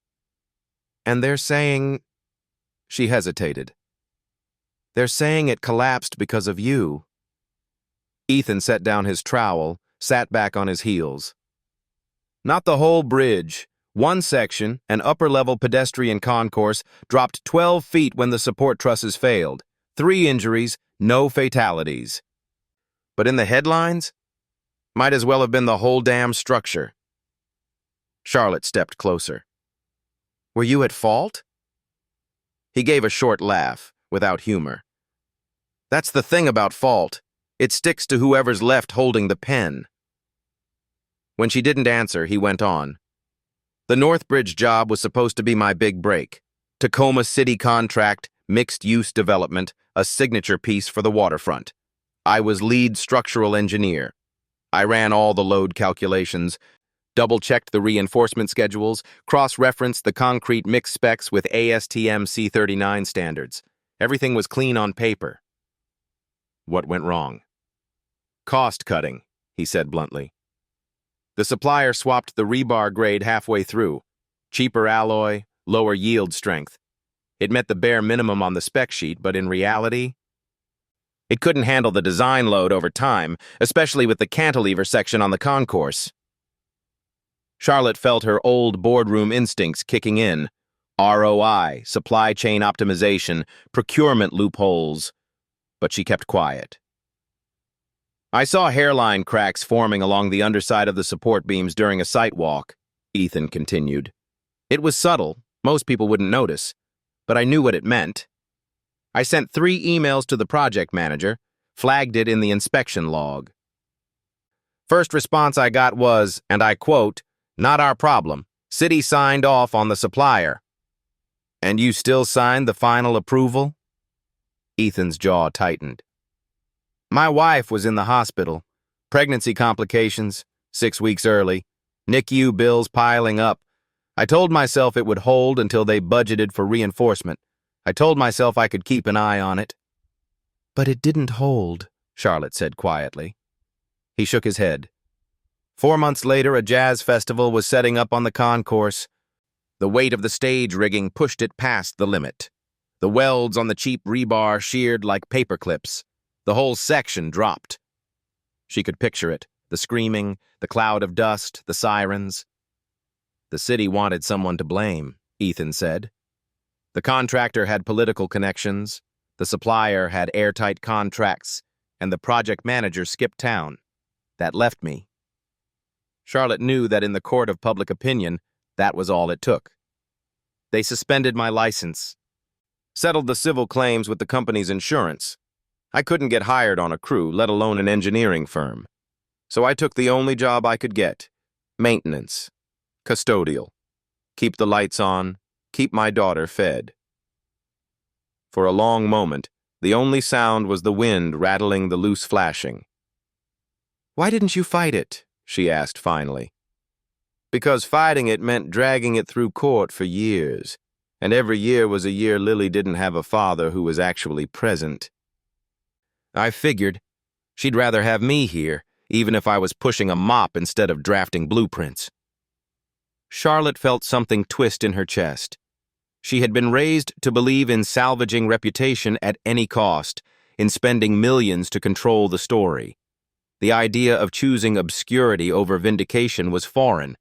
And they're saying... She hesitated. They're saying it collapsed because of you. Ethan set down his trowel, sat back on his heels. Not the whole bridge. One section, an upper-level pedestrian concourse, dropped 12 feet when the support trusses failed. 3 injuries, no fatalities. But in the headlines? Might as well have been the whole damn structure. Charlotte stepped closer. Were you at fault? He gave a short laugh, without humor. That's the thing about fault. It sticks to whoever's left holding the pen. When she didn't answer, he went on. The Northbridge job was supposed to be my big break. Tacoma City contract, mixed-use development, a signature piece for the waterfront. I was lead structural engineer. I ran all the load calculations, double-checked the reinforcement schedules, cross-referenced the concrete mix specs with ASTM C39 standards. Everything was clean on paper. What went wrong? Cost cutting, he said bluntly. The supplier swapped the rebar grade halfway through. Cheaper alloy, lower yield strength. It met the bare minimum on the spec sheet, but in reality, it couldn't handle the design load over time, especially with the cantilever section on the concourse. Charlotte felt her old boardroom instincts kicking in. ROI, supply chain optimization, procurement loopholes. But she kept quiet. I saw hairline cracks forming along the underside of the support beams during a site walk, Ethan continued. It was subtle, most people wouldn't notice, but I knew what it meant. I sent 3 emails to the project manager, flagged it in the inspection log. First response I got was, and I quote, "Not our problem. City signed off on the supplier." And you still signed the final approval? Ethan's jaw tightened. My wife was in the hospital. Pregnancy complications, 6 weeks early. NICU bills piling up. I told myself it would hold until they budgeted for reinforcement. I told myself I could keep an eye on it. But it didn't hold, Charlotte said quietly. He shook his head. 4 months later, a jazz festival was setting up on the concourse. The weight of the stage rigging pushed it past the limit. The welds on the cheap rebar sheared like paper clips. The whole section dropped. She could picture it, the screaming, the cloud of dust, the sirens. The city wanted someone to blame, Ethan said. The contractor had political connections, the supplier had airtight contracts, and the project manager skipped town. That left me. Charlotte knew that in the court of public opinion, that was all it took. They suspended my license, settled the civil claims with the company's insurance. I couldn't get hired on a crew, let alone an engineering firm. So I took the only job I could get, maintenance, custodial. Keep the lights on, keep my daughter fed. For a long moment, the only sound was the wind rattling the loose flashing. Why didn't you fight it? She asked finally. Because fighting it meant dragging it through court for years, and every year was a year Lily didn't have a father who was actually present. I figured she'd rather have me here, even if I was pushing a mop instead of drafting blueprints. Charlotte felt something twist in her chest. She had been raised to believe in salvaging reputation at any cost, in spending millions to control the story. The idea of choosing obscurity over vindication was foreign,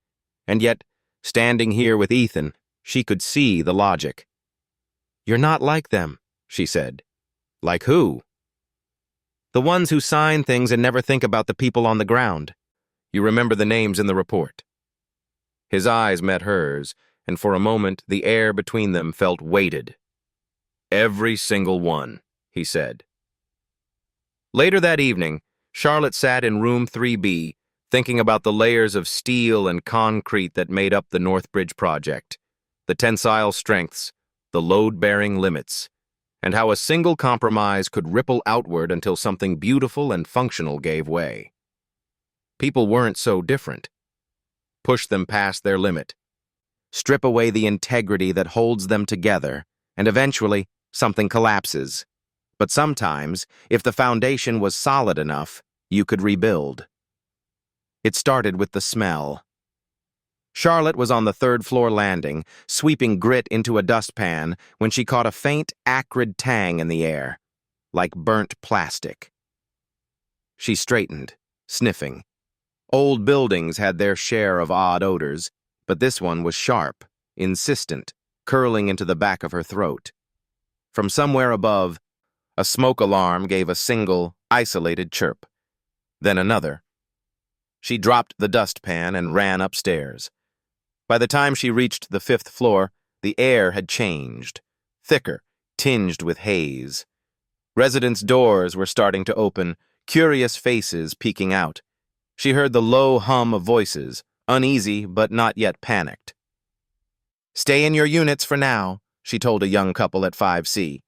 and yet, standing here with Ethan, she could see the logic. You're not like them, she said. Like who? The ones who sign things and never think about the people on the ground. You remember the names in the report. His eyes met hers, and for a moment the air between them felt weighted. Every single one, he said. Later that evening, Charlotte sat in room 3B, thinking about the layers of steel and concrete that made up the Northbridge project, the tensile strengths, the load-bearing limits, and how a single compromise could ripple outward until something beautiful and functional gave way. People weren't so different. Push them past their limit. Strip away the integrity that holds them together, and eventually something collapses. But sometimes, if the foundation was solid enough, you could rebuild. It started with the smell. Charlotte was on the 3rd-floor landing, sweeping grit into a dustpan when she caught a faint, acrid tang in the air, like burnt plastic. She straightened, sniffing. Old buildings had their share of odd odors, but this one was sharp, insistent, curling into the back of her throat. From somewhere above, a smoke alarm gave a single, isolated chirp. Then another. She dropped the dustpan and ran upstairs. By the time she reached the 5th floor, the air had changed, thicker, tinged with haze. Residents' doors were starting to open, curious faces peeking out. She heard the low hum of voices, uneasy but not yet panicked. "Stay in your units for now," she told a young couple at 5C.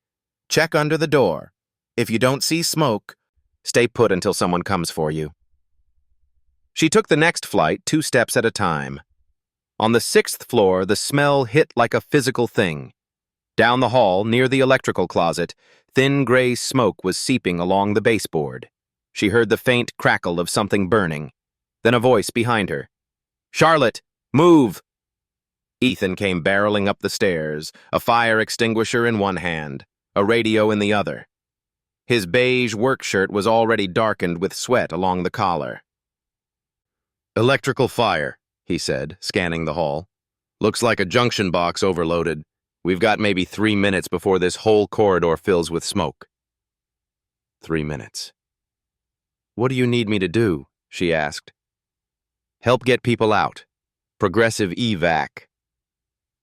"Check under the door. If you don't see smoke, stay put until someone comes for you." She took the next flight 2 steps at a time. On the 6th floor, the smell hit like a physical thing. Down the hall, near the electrical closet, thin gray smoke was seeping along the baseboard. She heard the faint crackle of something burning. Then a voice behind her. "Charlotte, move!" Ethan came barreling up the stairs, a fire extinguisher in one hand, a radio in the other. His beige work shirt was already darkened with sweat along the collar. "Electrical fire," he said, scanning the hall. "Looks like a junction box overloaded. We've got maybe 3 minutes before this whole corridor fills with smoke." 3 minutes. "What do you need me to do?" she asked. "Help get people out. Progressive evac."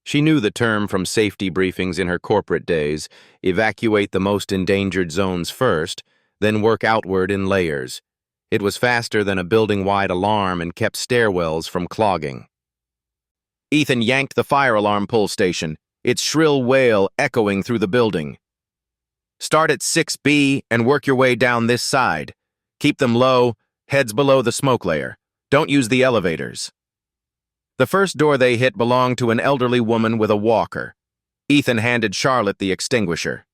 She knew the term from safety briefings in her corporate days: evacuate the most endangered zones first, then work outward in layers. It was faster than a building-wide alarm and kept stairwells from clogging. Ethan yanked the fire alarm pull station, its shrill wail echoing through the building. "Start at 6B and work your way down this side. Keep them low, heads below the smoke layer. Don't use the elevators." The first door they hit belonged to an elderly woman with a walker. Ethan handed Charlotte the extinguisher.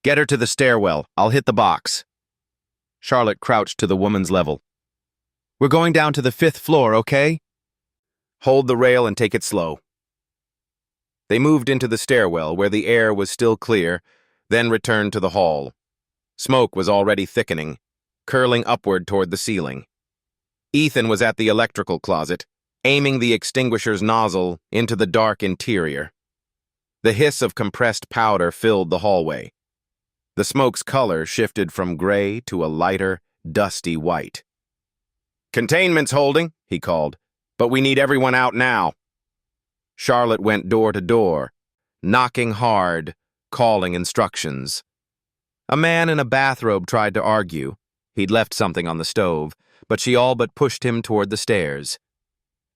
"Get her to the stairwell. I'll hit the box." Charlotte crouched to the woman's level. "We're going down to the 5th floor, okay? Hold the rail and take it slow." They moved into the stairwell, where the air was still clear, then returned to the hall. Smoke was already thickening, curling upward toward the ceiling. Ethan was at the electrical closet, aiming the extinguisher's nozzle into the dark interior. The hiss of compressed powder filled the hallway. The smoke's color shifted from gray to a lighter, dusty white. "Containment's holding," he called, "but we need everyone out now." Charlotte went door to door, knocking hard, calling instructions. A man in a bathrobe tried to argue. He'd left something on the stove, but she all but pushed him toward the stairs.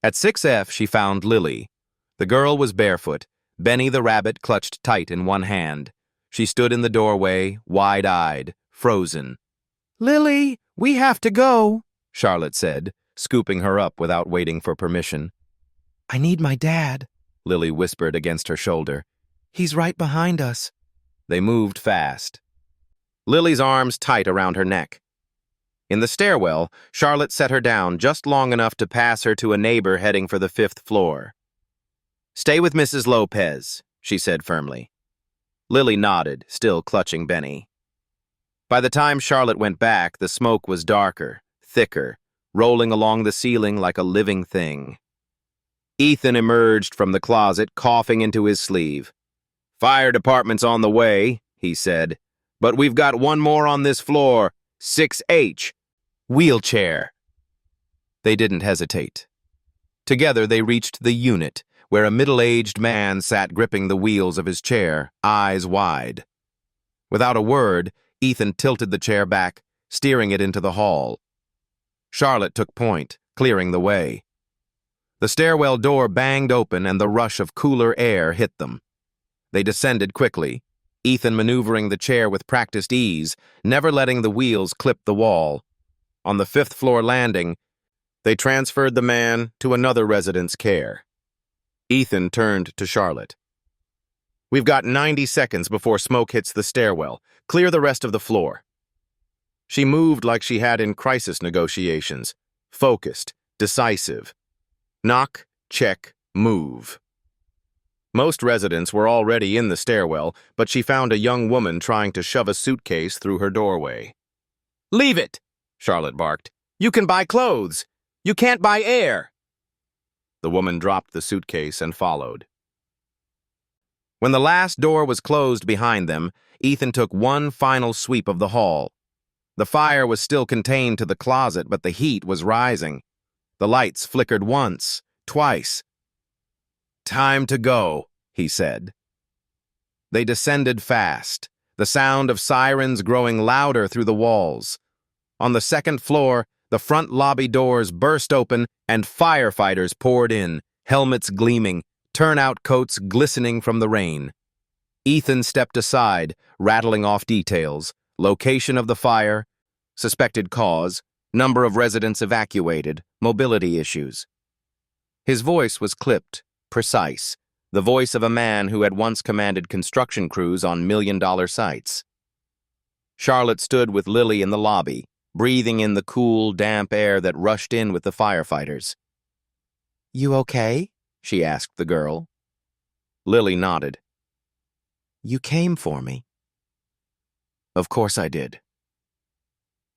At 6F, she found Lily. The girl was barefoot, Benny the rabbit clutched tight in one hand. She stood in the doorway, wide-eyed, frozen. "Lily, we have to go," Charlotte said, scooping her up without waiting for permission. "I need my dad," Lily whispered against her shoulder. "He's right behind us." They moved fast. Lily's arms tight around her neck. In the stairwell, Charlotte set her down just long enough to pass her to a neighbor heading for the 5th floor. "Stay with Mrs. Lopez," she said firmly. Lily nodded, still clutching Benny. By the time Charlotte went back, the smoke was darker, thicker, rolling along the ceiling like a living thing. Ethan emerged from the closet, coughing into his sleeve. "Fire department's on the way," he said, "but we've got one more on this floor, 6H. Wheelchair." They didn't hesitate. Together they reached the unit, where a middle-aged man sat gripping the wheels of his chair, eyes wide. Without a word, Ethan tilted the chair back, steering it into the hall. Charlotte took point, clearing the way. The stairwell door banged open and the rush of cooler air hit them. They descended quickly, Ethan maneuvering the chair with practiced ease, never letting the wheels clip the wall. On the 5th floor landing, they transferred the man to another resident's care. Ethan turned to Charlotte. "We've got 90 seconds before smoke hits the stairwell. Clear the rest of the floor." She moved like she had in crisis negotiations, focused, decisive. Knock, check, move. Most residents were already in the stairwell, but she found a young woman trying to shove a suitcase through her doorway. "Leave it!" Charlotte barked. "You can buy clothes. You can't buy air." The woman dropped the suitcase and followed. When the last door was closed behind them, Ethan took one final sweep of the hall. The fire was still contained to the closet, but the heat was rising. The lights flickered once, twice. "Time to go," he said. They descended fast, the sound of sirens growing louder through the walls. On the second floor, the front lobby doors burst open and firefighters poured in, helmets gleaming, turnout coats glistening from the rain. Ethan stepped aside, rattling off details: location of the fire, suspected cause, number of residents evacuated, mobility issues. His voice was clipped, precise, the voice of a man who had once commanded construction crews on million-dollar sites. Charlotte stood with Lily in the lobby, breathing in the cool, damp air that rushed in with the firefighters. "You okay?" she asked the girl. Lily nodded. "You came for me." "Of course I did."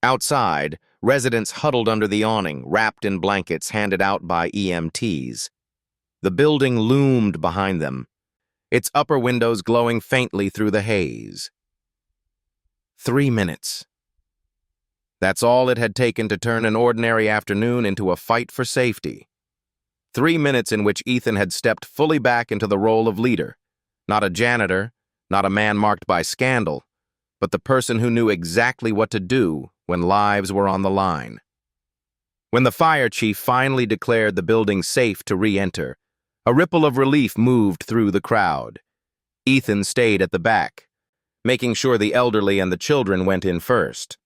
Outside, residents huddled under the awning, wrapped in blankets handed out by EMTs. The building loomed behind them, its upper windows glowing faintly through the haze. 3 minutes. That's all it had taken to turn an ordinary afternoon into a fight for safety. 3 minutes in which Ethan had stepped fully back into the role of leader, not a janitor, not a man marked by scandal, but the person who knew exactly what to do when lives were on the line. When the fire chief finally declared the building safe to re-enter, a ripple of relief moved through the crowd. Ethan stayed at the back, making sure the elderly and the children went in first.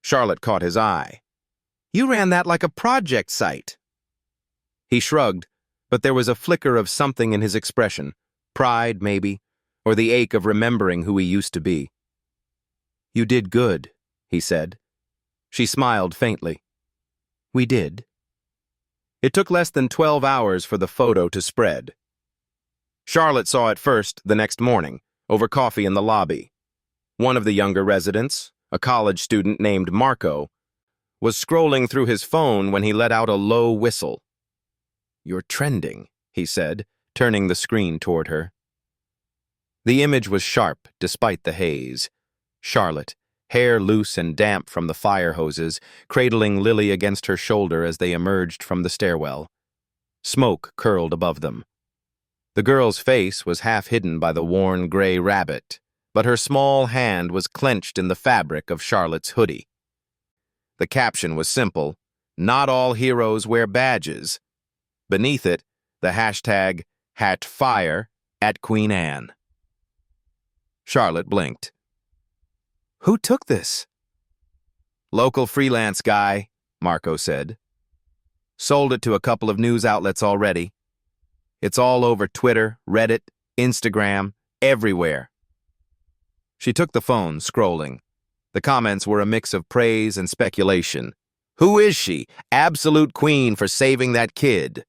Charlotte caught his eye. "You ran that like a project site." He shrugged, but there was a flicker of something in his expression, pride maybe, or the ache of remembering who he used to be. "You did good," he said. She smiled faintly. "We did." It took less than 12 hours for the photo to spread. Charlotte saw it first the next morning, over coffee in the lobby. One of the younger residents, a college student named Marco, was scrolling through his phone when he let out a low whistle. "You're trending," he said, turning the screen toward her. The image was sharp, despite the haze. Charlotte, hair loose and damp from the fire hoses, cradling Lily against her shoulder as they emerged from the stairwell. Smoke curled above them. The girl's face was half hidden by the worn gray rabbit, but her small hand was clenched in the fabric of Charlotte's hoodie. The caption was simple: "Not all heroes wear badges." Beneath it, the hashtag #HatFire at Queen Anne. Charlotte blinked. "Who took this?" "Local freelance guy," Marco said. "Sold it to a couple of news outlets already. It's all over Twitter, Reddit, Instagram, everywhere." She took the phone, scrolling. The comments were a mix of praise and speculation. "Who is she? Absolute queen for saving that kid."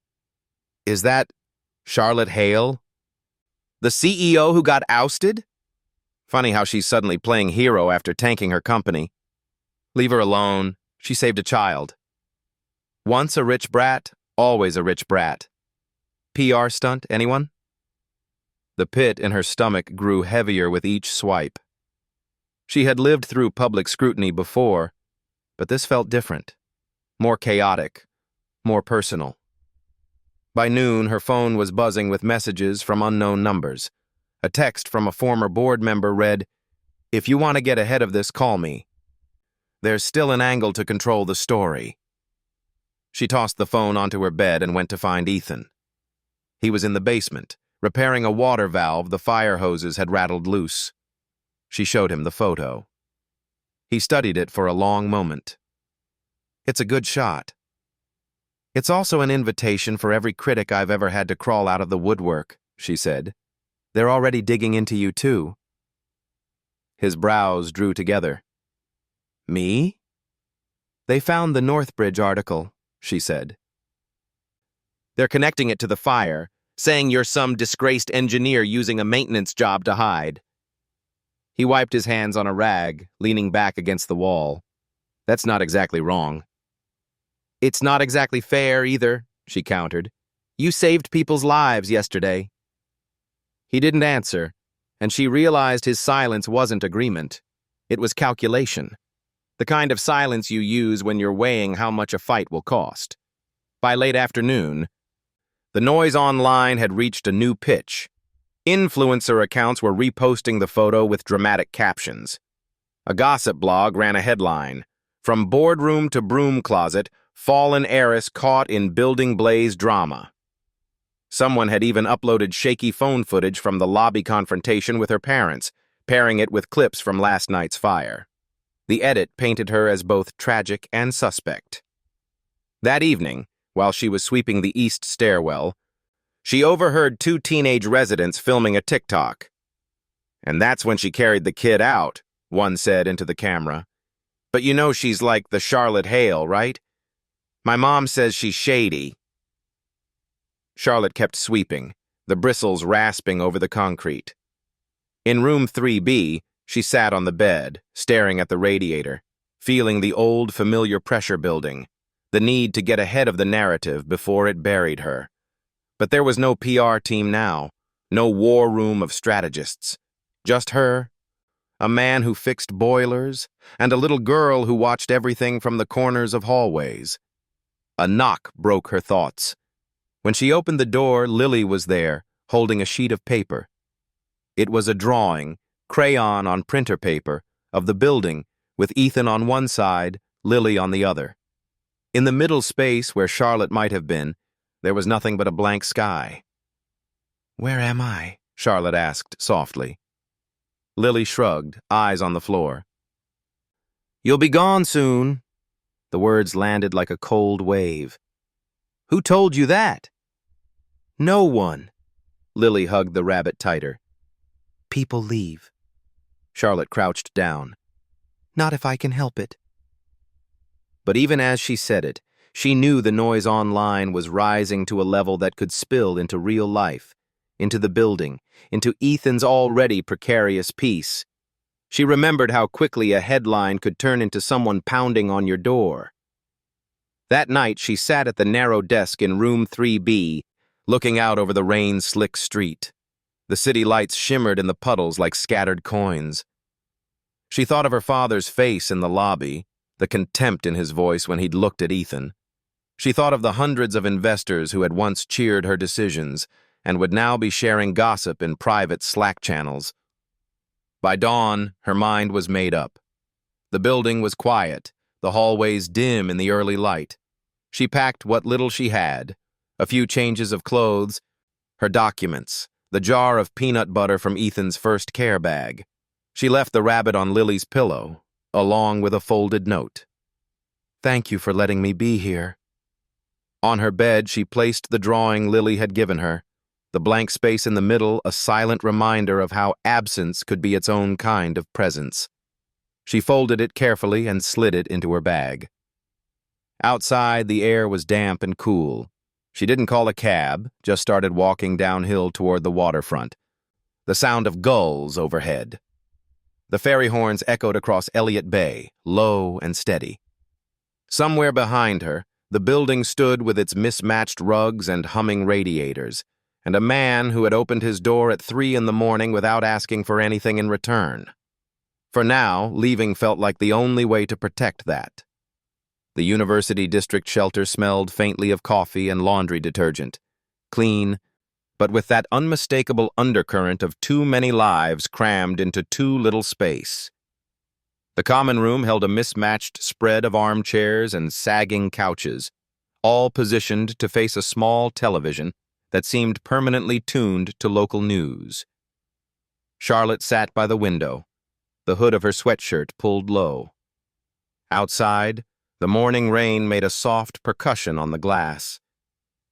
"Is that Charlotte Hale? The CEO who got ousted? Funny how she's suddenly playing hero after tanking her company. Leave her alone. She saved a child. Once a rich brat, always a rich brat. PR stunt, anyone?" The pit in her stomach grew heavier with each swipe. She had lived through public scrutiny before, but this felt different, more chaotic, more personal. By noon, her phone was buzzing with messages from unknown numbers. A text from a former board member read, "If you want to get ahead of this, call me. There's still an angle to control the story." She tossed the phone onto her bed and went to find Ethan. He was in the basement, repairing a water valve the fire hoses had rattled loose. She showed him the photo. He studied it for a long moment. "It's a good shot. It's also an invitation for every critic I've ever had to crawl out of the woodwork," she said. "They're already digging into you, too." His brows drew together. "Me?" "They found the Northbridge article," she said. "They're connecting it to the fire, saying you're some disgraced engineer using a maintenance job to hide." He wiped his hands on a rag, leaning back against the wall. "That's not exactly wrong." "It's not exactly fair, either," she countered. "You saved people's lives yesterday." He didn't answer, and she realized his silence wasn't agreement. It was calculation. The kind of silence you use when you're weighing how much a fight will cost. By late afternoon, the noise online had reached a new pitch. Influencer accounts were reposting the photo with dramatic captions. A gossip blog ran a headline, "From boardroom to broom closet, fallen heiress caught in building blaze drama." Someone had even uploaded shaky phone footage from the lobby confrontation with her parents, pairing it with clips from last night's fire. The edit painted her as both tragic and suspect. That evening, while she was sweeping the east stairwell, she overheard two teenage residents filming a TikTok. "And that's when she carried the kid out," one said into the camera. "But you know she's like the Charlotte Hale, right? My mom says she's shady." Charlotte kept sweeping, the bristles rasping over the concrete. In room 3B, she sat on the bed, staring at the radiator, feeling the old familiar pressure building, the need to get ahead of the narrative before it buried her. But there was no PR team now, no war room of strategists. Just her, a man who fixed boilers, and a little girl who watched everything from the corners of hallways. A knock broke her thoughts. When she opened the door, Lily was there, holding a sheet of paper. It was a drawing, crayon on printer paper, of the building, with Ethan on one side, Lily on the other. In the middle space where Charlotte might have been, there was nothing but a blank sky. "Where am I?" Charlotte asked softly. Lily shrugged, eyes on the floor. "You'll be gone soon." The words landed like a cold wave. "Who told you that?" "No one." Lily hugged the rabbit tighter. "People leave." Charlotte crouched down. "Not if I can help it." But even as she said it, she knew the noise online was rising to a level that could spill into real life, into the building, into Ethan's already precarious peace. She remembered how quickly a headline could turn into someone pounding on your door. That night, she sat at the narrow desk in room 3B, looking out over the rain-slick street. The city lights shimmered in the puddles like scattered coins. She thought of her father's face in the lobby, the contempt in his voice when he'd looked at Ethan. She thought of the hundreds of investors who had once cheered her decisions and would now be sharing gossip in private Slack channels. By dawn, her mind was made up. The building was quiet, the hallways dim in the early light. She packed what little she had, a few changes of clothes, her documents, the jar of peanut butter from Ethan's first care bag. She left the rabbit on Lily's pillow, along with a folded note. "Thank you for letting me be here." On her bed, she placed the drawing Lily had given her, the blank space in the middle a silent reminder of how absence could be its own kind of presence. She folded it carefully and slid it into her bag. Outside, the air was damp and cool. She didn't call a cab, just started walking downhill toward the waterfront. The sound of gulls overhead. The ferry horns echoed across Elliott Bay, low and steady. Somewhere behind her, the building stood with its mismatched rugs and humming radiators, and a man who had opened his door at 3 in the morning without asking for anything in return. For now, leaving felt like the only way to protect that. The University District shelter smelled faintly of coffee and laundry detergent. Clean, but with that unmistakable undercurrent of too many lives crammed into too little space. The common room held a mismatched spread of armchairs and sagging couches, all positioned to face a small television that seemed permanently tuned to local news. Charlotte sat by the window, the hood of her sweatshirt pulled low. Outside, the morning rain made a soft percussion on the glass.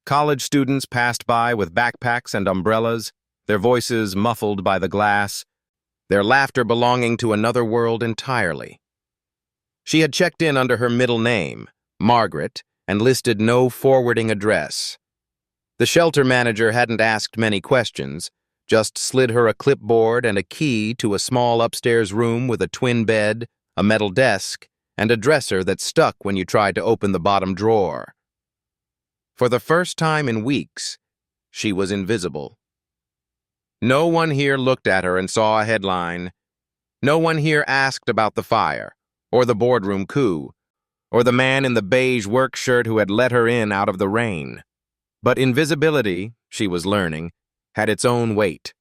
College students passed by with backpacks and umbrellas, their voices muffled by the glass, their laughter belonging to another world entirely. She had checked in under her middle name, Margaret, and listed no forwarding address. The shelter manager hadn't asked many questions, just slid her a clipboard and a key to a small upstairs room with a twin bed, a metal desk, and a dresser that stuck when you tried to open the bottom drawer. For the first time in weeks, she was invisible. No one here looked at her and saw a headline. No one here asked about the fire, or the boardroom coup, or the man in the beige work shirt who had let her in out of the rain. But invisibility, she was learning, had its own weight.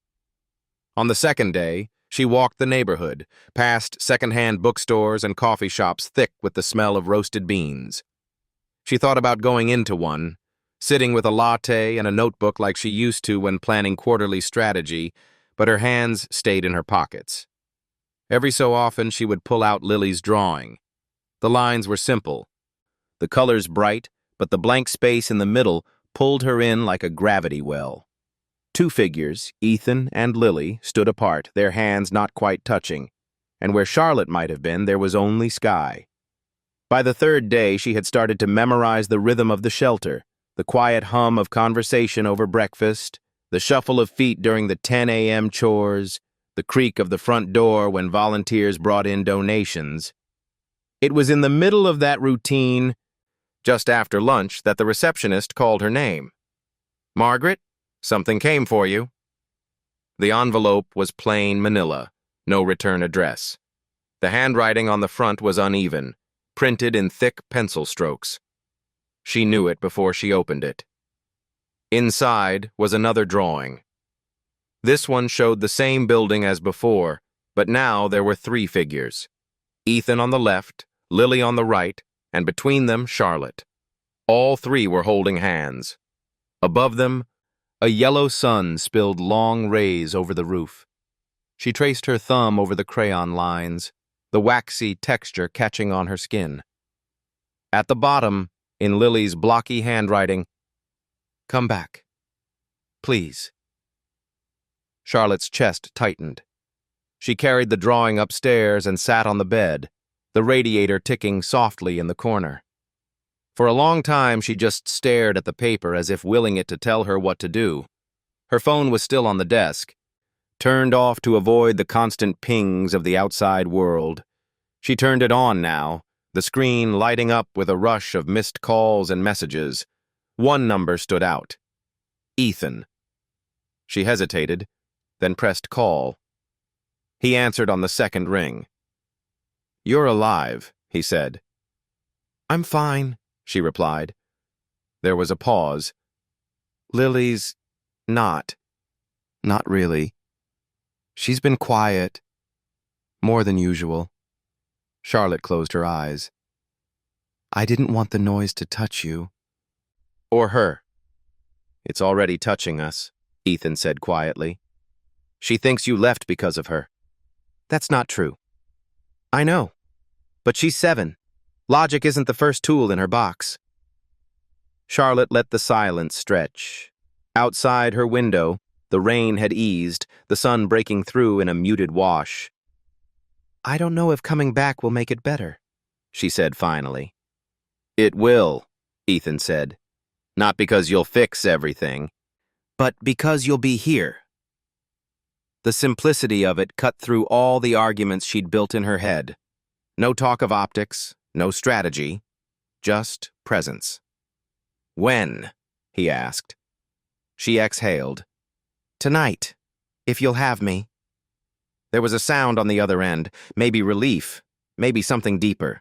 On the second day, she walked the neighborhood, past second-hand bookstores and coffee shops thick with the smell of roasted beans. She thought about going into one, sitting with a latte and a notebook like she used to when planning quarterly strategy, but her hands stayed in her pockets. Every so often, she would pull out Lily's drawing. The lines were simple, the colors bright, but the blank space in the middle pulled her in like a gravity well. Two figures, Ethan and Lily, stood apart, their hands not quite touching, and where Charlotte might have been, there was only sky. By the third day, she had started to memorize the rhythm of the shelter, the quiet hum of conversation over breakfast, the shuffle of feet during the 10 a.m. chores, the creak of the front door when volunteers brought in donations. It was in the middle of that routine, just after lunch, that the receptionist called her name. "Margaret, something came for you." The envelope was plain manila, no return address. The handwriting on the front was uneven, printed in thick pencil strokes. She knew it before she opened it. Inside was another drawing. This one showed the same building as before, but now there were three figures. Ethan on the left, Lily on the right, and between them, Charlotte. All three were holding hands. Above them, a yellow sun spilled long rays over the roof. She traced her thumb over the crayon lines, the waxy texture catching on her skin. At the bottom, in Lily's blocky handwriting, "Come back. Please." Charlotte's chest tightened. She carried the drawing upstairs and sat on the bed, the radiator ticking softly in the corner. For a long time, she just stared at the paper as if willing it to tell her what to do. Her phone was still on the desk, turned off to avoid the constant pings of the outside world. She turned it on now, the screen lighting up with a rush of missed calls and messages. One number stood out. Ethan. She hesitated, then pressed call. He answered on the second ring. "You're alive," he said. "I'm fine," she replied. There was a pause. "Lily's not really. She's been quiet. More than usual." Charlotte closed her eyes. "I didn't want the noise to touch you." "Or her." "It's already touching us," Ethan said quietly. "She thinks you left because of her." "That's not true." "I know. But she's 7. Logic isn't the first tool in her box." Charlotte let the silence stretch. Outside her window, the rain had eased, the sun breaking through in a muted wash. "I don't know if coming back will make it better," she said finally. "It will," Ethan said. "Not because you'll fix everything, but because you'll be here." The simplicity of it cut through all the arguments she'd built in her head. No talk of optics, no strategy, just presence. "When?" he asked. She exhaled. "Tonight, if you'll have me." There was a sound on the other end, maybe relief, maybe something deeper.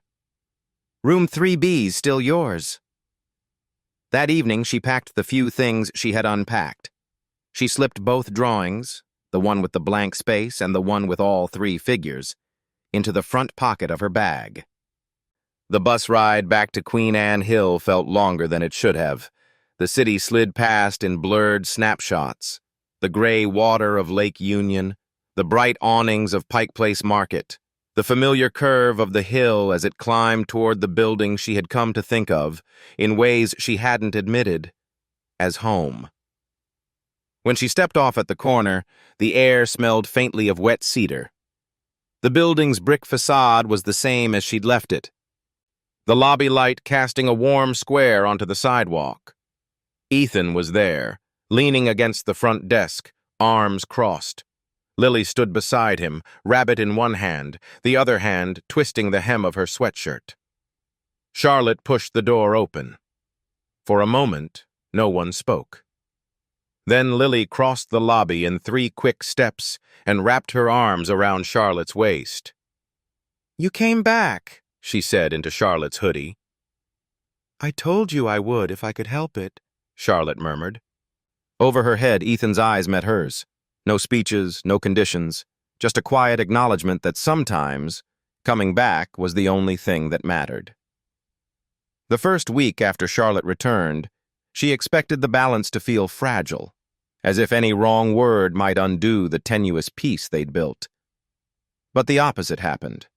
"Room 3B's still yours." That evening, she packed the few things she had unpacked. She slipped both drawings, the one with the blank space and the one with all three figures, into the front pocket of her bag. The bus ride back to Queen Anne Hill felt longer than it should have. The city slid past in blurred snapshots. The gray water of Lake Union, the bright awnings of Pike Place Market, the familiar curve of the hill as it climbed toward the building she had come to think of, in ways she hadn't admitted, as home. When she stepped off at the corner, the air smelled faintly of wet cedar. The building's brick facade was the same as she'd left it, the lobby light casting a warm square onto the sidewalk. Ethan was there, leaning against the front desk, arms crossed. Lily stood beside him, rabbit in one hand, the other hand twisting the hem of her sweatshirt. Charlotte pushed the door open. For a moment, no one spoke. Then Lily crossed the lobby in 3 quick steps and wrapped her arms around Charlotte's waist. "You came back," she said into Charlotte's hoodie. "I told you I would if I could help it," Charlotte murmured. Over her head, Ethan's eyes met hers. No speeches, no conditions, just a quiet acknowledgement that sometimes coming back was the only thing that mattered. The first week after Charlotte returned, she expected the balance to feel fragile, as if any wrong word might undo the tenuous peace they'd built. But the opposite happened.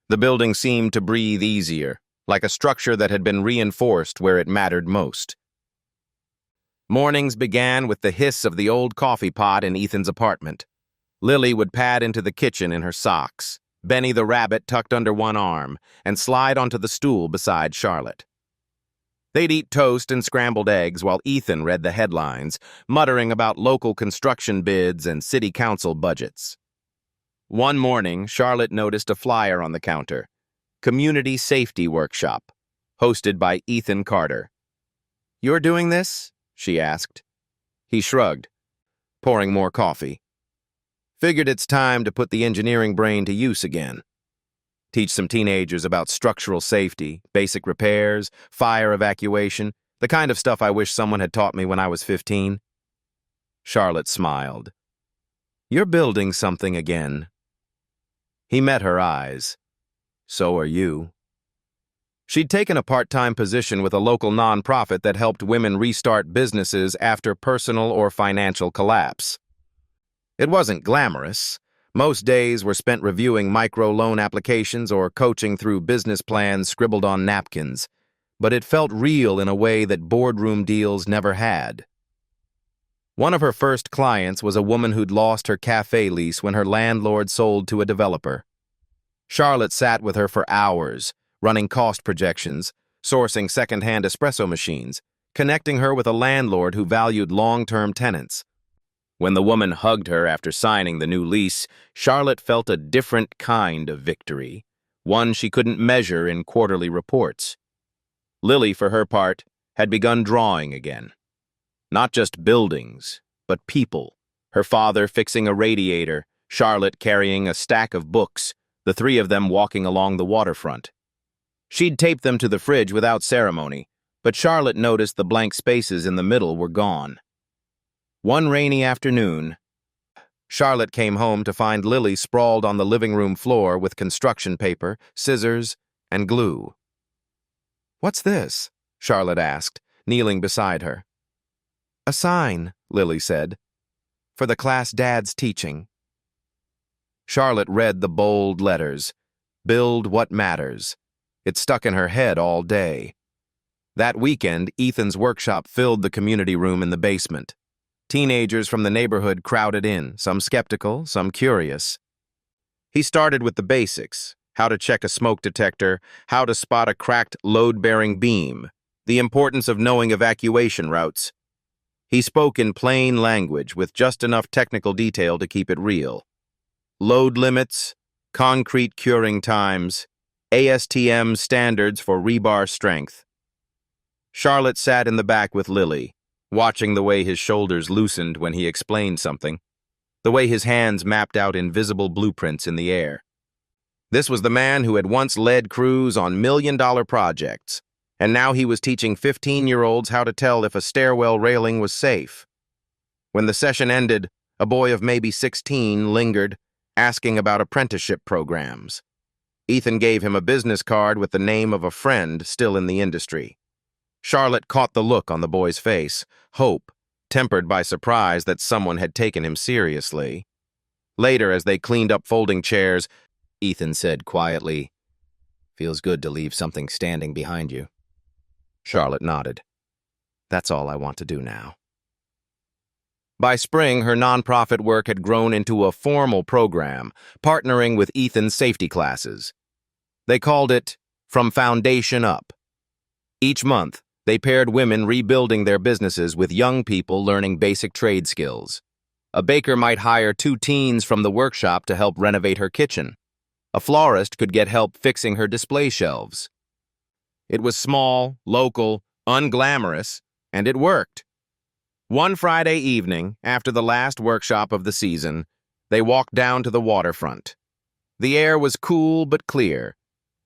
The building seemed to breathe easier, like a structure that had been reinforced where it mattered most. Mornings began with the hiss of the old coffee pot in Ethan's apartment. Lily would pad into the kitchen in her socks, Benny the rabbit tucked under one arm, and slide onto the stool beside Charlotte. They'd eat toast and scrambled eggs while Ethan read the headlines, muttering about local construction bids and city council budgets. One morning, Charlotte noticed a flyer on the counter. Community Safety Workshop, hosted by Ethan Carter. "You're doing this?" she asked. He shrugged, pouring more coffee. Figured it's time to put the engineering brain to use again. Teach some teenagers about structural safety, basic repairs, fire evacuation, the kind of stuff I wish someone had taught me when I was 15. Charlotte smiled. "You're building something again." He met her eyes. "So are you." She'd taken a part-time position with a local nonprofit that helped women restart businesses after personal or financial collapse. It wasn't glamorous. Most days were spent reviewing micro-loan applications or coaching through business plans scribbled on napkins, but it felt real in a way that boardroom deals never had. One of her first clients was a woman who'd lost her cafe lease when her landlord sold to a developer. Charlotte sat with her for hours, running cost projections, sourcing second-hand espresso machines, connecting her with a landlord who valued long-term tenants. When the woman hugged her after signing the new lease, Charlotte felt a different kind of victory, one she couldn't measure in quarterly reports. Lily, for her part, had begun drawing again. Not just buildings, but people. Her father fixing a radiator, Charlotte carrying a stack of books, the three of them walking along the waterfront. She'd taped them to the fridge without ceremony, but Charlotte noticed the blank spaces in the middle were gone. One rainy afternoon, Charlotte came home to find Lily sprawled on the living room floor with construction paper, scissors, and glue. "What's this?" Charlotte asked, kneeling beside her. "A sign," Lily said, "for the class Dad's teaching." Charlotte read the bold letters, "Build what matters." It stuck in her head all day. That weekend, Ethan's workshop filled the community room in the basement. Teenagers from the neighborhood crowded in, some skeptical, some curious. He started with the basics: how to check a smoke detector, how to spot a cracked load-bearing beam, the importance of knowing evacuation routes. He spoke in plain language with just enough technical detail to keep it real. Load limits, concrete curing times, ASTM standards for rebar strength. Charlotte sat in the back with Lily, watching the way his shoulders loosened when he explained something, the way his hands mapped out invisible blueprints in the air. This was the man who had once led crews on million-dollar projects, and now he was teaching 15-year-olds how to tell if a stairwell railing was safe. When the session ended, a boy of maybe 16 lingered, asking about apprenticeship programs. Ethan gave him a business card with the name of a friend still in the industry. Charlotte caught the look on the boy's face, hope, tempered by surprise that someone had taken him seriously. Later, as they cleaned up folding chairs, Ethan said quietly, "Feels good to leave something standing behind you." Charlotte nodded. "That's all I want to do now." By spring, her nonprofit work had grown into a formal program, partnering with Ethan's safety classes. They called it From Foundation Up. Each month, they paired women rebuilding their businesses with young people learning basic trade skills. A baker might hire 2 teens from the workshop to help renovate her kitchen. A florist could get help fixing her display shelves. It was small, local, unglamorous, and it worked. One Friday evening, after the last workshop of the season, they walked down to the waterfront. The air was cool but clear,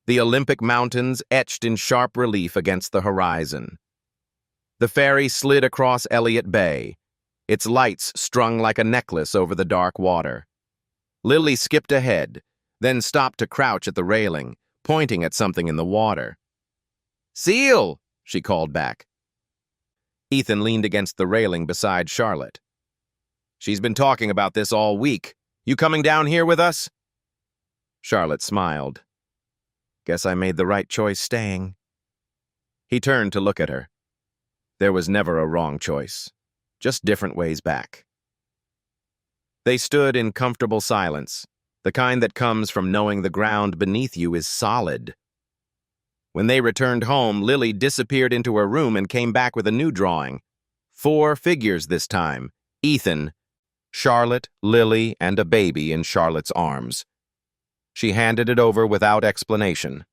the Olympic Mountains etched in sharp relief against the horizon. The ferry slid across Elliott Bay, its lights strung like a necklace over the dark water. Lily skipped ahead, then stopped to crouch at the railing, pointing at something in the water. "Seal!" she called back. Ethan leaned against the railing beside Charlotte. "She's been talking about this all week. You coming down here with us?" Charlotte smiled. "Guess I made the right choice staying." He turned to look at her. There was never a wrong choice, just different ways back. They stood in comfortable silence, the kind that comes from knowing the ground beneath you is solid. When they returned home, Lily disappeared into her room and came back with a new drawing. 4 figures this time: Ethan, Charlotte, Lily, and a baby in Charlotte's arms. She handed it over without explanation.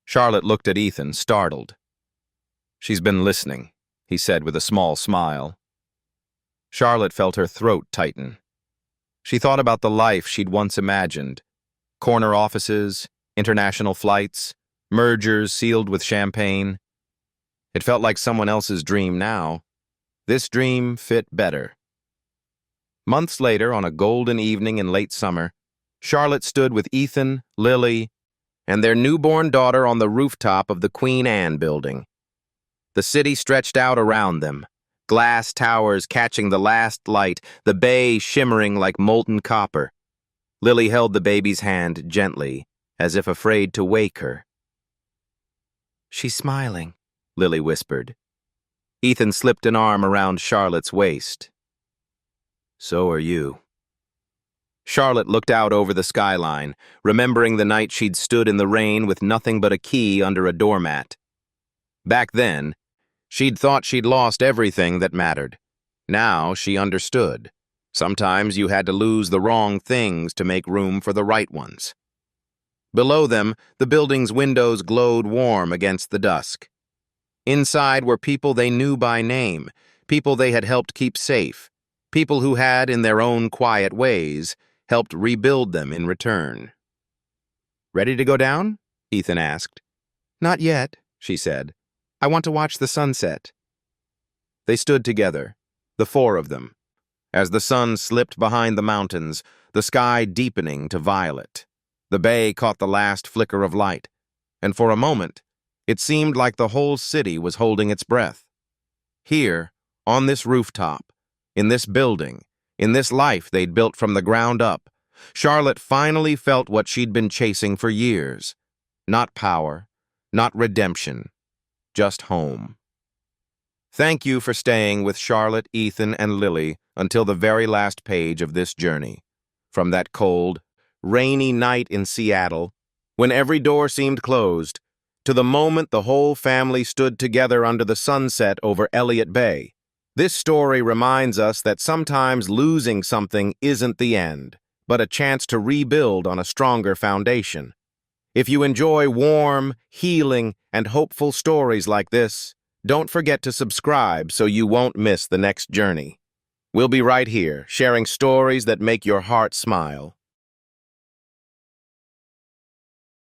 Charlotte looked at Ethan, startled. "She's been listening," he said with a small smile. Charlotte felt her throat tighten. She thought about the life she'd once imagined: corner offices, international flights, mergers sealed with champagne. It felt like someone else's dream now. This dream fit better. Months later, on a golden evening in late summer, Charlotte stood with Ethan, Lily, and their newborn daughter on the rooftop of the Queen Anne building. The city stretched out around them, glass towers catching the last light, the bay shimmering like molten copper. Lily held the baby's hand gently, as if afraid to wake her. "She's smiling," Lily whispered. Ethan slipped an arm around Charlotte's waist. "So are you." Charlotte looked out over the skyline, remembering the night she'd stood in the rain with nothing but a key under a doormat. Back then, she'd thought she'd lost everything that mattered. Now she understood. Sometimes you had to lose the wrong things to make room for the right ones. Below them, the building's windows glowed warm against the dusk. Inside were people they knew by name, people they had helped keep safe, people who had, in their own quiet ways, helped rebuild them in return. "Ready to go down?" Ethan asked. "Not yet," she said. "I want to watch the sunset." They stood together, the 4 of them, as the sun slipped behind the mountains, the sky deepening to violet. The bay caught the last flicker of light, and for a moment, it seemed like the whole city was holding its breath. Here, on this rooftop, in this building, in this life they'd built from the ground up, Charlotte finally felt what she'd been chasing for years. Not power, not redemption, just home. Thank you for staying with Charlotte, Ethan, and Lily until the very last page of this journey. From that cold, rainy night in Seattle, when every door seemed closed, to the moment the whole family stood together under the sunset over Elliott Bay. This story reminds us that sometimes losing something isn't the end, but a chance to rebuild on a stronger foundation. If you enjoy warm, healing, and hopeful stories like this, don't forget to subscribe so you won't miss the next journey. We'll be right here, sharing stories that make your heart smile.